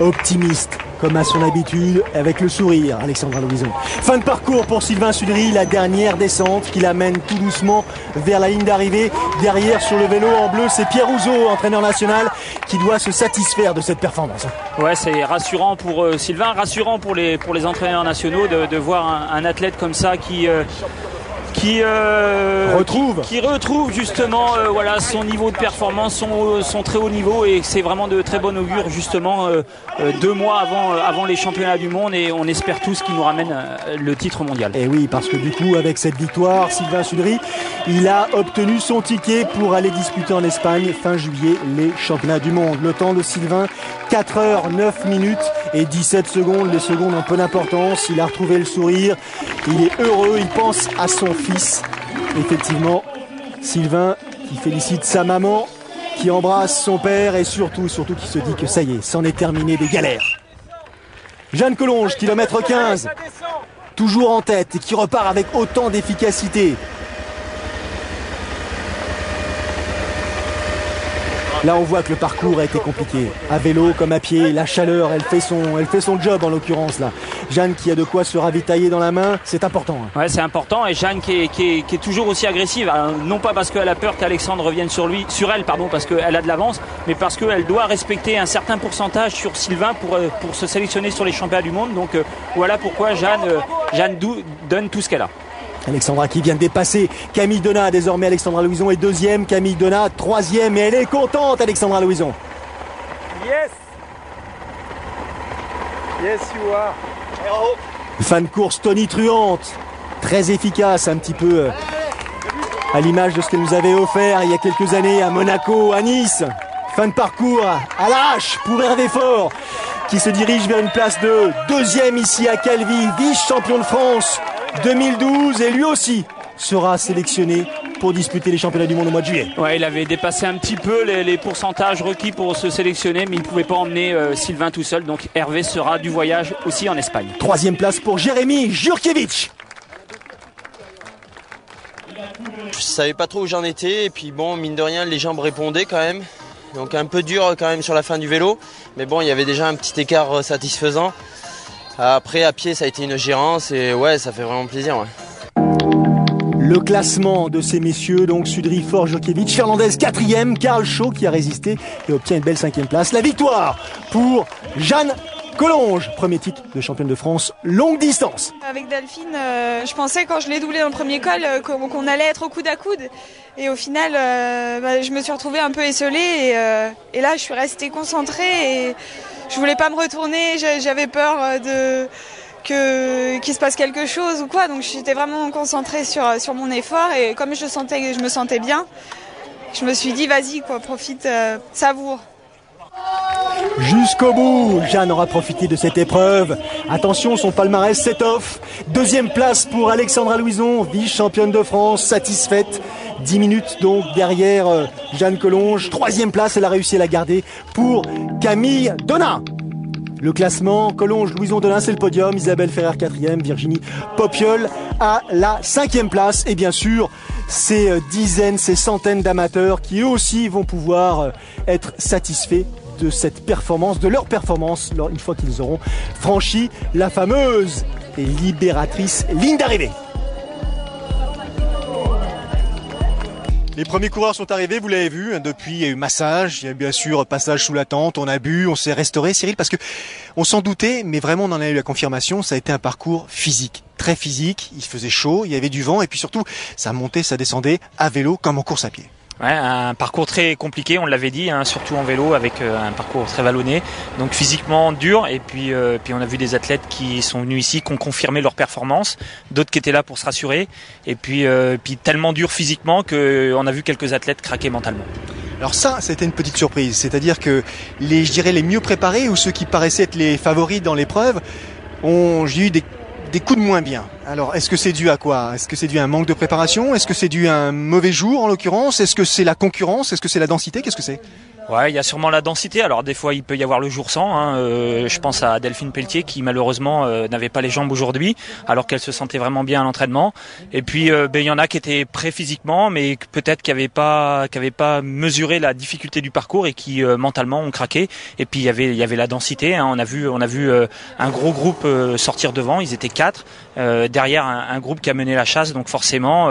Optimiste, comme à son habitude, avec le sourire, Alexandra Louison. Fin de parcours pour Sylvain Sudry, la dernière descente qui l'amène tout doucement vers la ligne d'arrivée. Derrière, sur le vélo en bleu, c'est Pierre Rouzot, entraîneur national, qui doit se satisfaire de cette performance. Ouais, c'est rassurant pour Sylvain, rassurant pour les entraîneurs nationaux de voir un athlète comme ça qui retrouve justement son niveau de performance, son très haut niveau, et c'est vraiment de très bon augure justement 2 mois avant les championnats du monde, et on espère tous qu'il nous ramène le titre mondial. Et oui, parce que du coup avec cette victoire, Sylvain Sudry, il a obtenu son ticket pour aller disputer en Espagne fin juillet les championnats du monde. Le temps de Sylvain, 4h09 et 17 secondes. Les secondes ont peu d'importance. Il a retrouvé le sourire, il est heureux, il pense à son fils. Effectivement, Sylvain qui félicite sa maman, qui embrasse son père, et surtout qui se dit que ça y est, c'en est terminé des galères. Jeanne Collonges, kilomètre 15, toujours en tête et qui repart avec autant d'efficacité. Là, on voit que le parcours a été compliqué. À vélo comme à pied, la chaleur, elle fait son job en l'occurrence là. Jeanne qui a de quoi se ravitailler dans la main, c'est important. Hein. Ouais, c'est important, et Jeanne qui est toujours aussi agressive. Alors, non pas parce qu'elle a peur qu'Alexandre revienne sur elle, parce qu'elle a de l'avance, mais parce qu'elle doit respecter un certain pourcentage sur Sylvain pour se sélectionner sur les championnats du monde. Donc voilà pourquoi Jeanne donne tout ce qu'elle a. Alexandra qui vient de dépasser Camille Donat. Désormais, Alexandra Louison est deuxième, Camille Donat troisième, et elle est contente, Alexandra Louison. Yes. Yes, you are. Fin de course tonitruante, très efficace, un petit peu à l'image de ce qu'elle nous avait offert il y a quelques années à Monaco, à Nice. Fin de parcours à la hache pour Hervé Faure, qui se dirige vers une place de deuxième ici à Calvi, vice-champion de France 2012, et lui aussi sera sélectionné pour disputer les championnats du monde au mois de juillet. Ouais, il avait dépassé un petit peu les pourcentages requis pour se sélectionner, mais il ne pouvait pas emmener Sylvain tout seul, donc Hervé sera du voyage aussi en Espagne. 3e place pour Jérémy Jurkiewicz. Je savais pas trop où j'en étais, et puis bon, mine de rien, les jambes répondaient quand même. Donc un peu dur quand même sur la fin du vélo, mais bon, il y avait déjà un petit écart satisfaisant. Après, à pied, ça a été une gérance, et ouais, ça fait vraiment plaisir. Ouais. Le classement de ces messieurs, donc Sudry, Faure, Jurkiewicz, Fernandez 4e, Karl Schaut qui a résisté et obtient une belle 5e place. La victoire pour Jeanne Collonges, premier titre de championne de France longue distance. Avec Delphine, je pensais quand je l'ai doublé dans le premier col qu'on allait être au coude à coude, et au final je me suis retrouvée un peu esselée, et là je suis restée concentrée et je voulais pas me retourner, j'avais peur qu'il se passe quelque chose ou quoi, donc j'étais vraiment concentrée sur mon effort, et comme je me sentais bien, je me suis dit vas-y quoi, profite, savoure. Jusqu'au bout, Jeanne aura profité de cette épreuve. Attention, son palmarès s'étoffe. 2e place pour Alexandra Louison, vice-championne de France, satisfaite. 10 minutes donc derrière Jeanne Collonges. 3e place, elle a réussi à la garder pour Camille Donat. Le classement, Collonges, Louison Delin, c'est le podium, Isabelle Ferrer 4e, Virginie Popiol à la 5e place. Et bien sûr, ces dizaines, ces centaines d'amateurs qui eux aussi vont pouvoir être satisfaits de cette performance, de leur performance, une fois qu'ils auront franchi la fameuse et libératrice ligne d'arrivée. Les premiers coureurs sont arrivés, vous l'avez vu, depuis il y a eu massage, il y a eu bien sûr passage sous la tente, on a bu, on s'est restauré, Cyril, parce que on s'en doutait, mais vraiment on en a eu la confirmation, ça a été un parcours physique, très physique, il faisait chaud, il y avait du vent, et puis surtout, ça montait, ça descendait à vélo comme en course à pied. Ouais, un parcours très compliqué, on l'avait dit, hein, surtout en vélo avec un parcours très vallonné, donc physiquement dur. Et puis on a vu des athlètes qui sont venus ici, qui ont confirmé leur performance, d'autres qui étaient là pour se rassurer. Et puis tellement dur physiquement qu'on a vu quelques athlètes craquer mentalement. Alors ça, c'était une petite surprise, c'est-à-dire que je dirais les mieux préparés ou ceux qui paraissaient être les favoris dans l'épreuve j'ai eu des coups de moins bien. Alors, est-ce que c'est dû à quoi? Est-ce que c'est dû à un manque de préparation? Est-ce que c'est dû à un mauvais jour, en l'occurrence? Est-ce que c'est la concurrence? Est-ce que c'est la densité? Qu'est-ce que c'est? Ouais, il y a sûrement la densité. Alors des fois, il peut y avoir le jour sans. Hein. Je pense à Delphine Pelletier qui malheureusement n'avait pas les jambes aujourd'hui, alors qu'elle se sentait vraiment bien à l'entraînement. Et puis, il y en a qui étaient prêts physiquement, mais peut-être qui n'avaient pas mesuré la difficulté du parcours et qui mentalement ont craqué. Et puis il y avait la densité. Hein. On a vu un gros groupe sortir devant. Ils étaient 4. Derrière un groupe qui a mené la chasse. Donc forcément,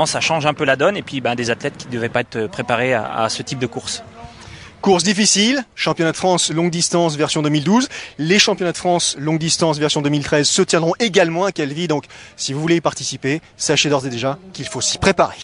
ça change un peu la donne. Et puis, des athlètes qui ne devaient pas être préparés à ce type de course. Course difficile, championnat de France longue distance version 2012. Les championnats de France longue distance version 2013 se tiendront également à Calvi. Donc si vous voulez y participer, sachez d'ores et déjà qu'il faut s'y préparer.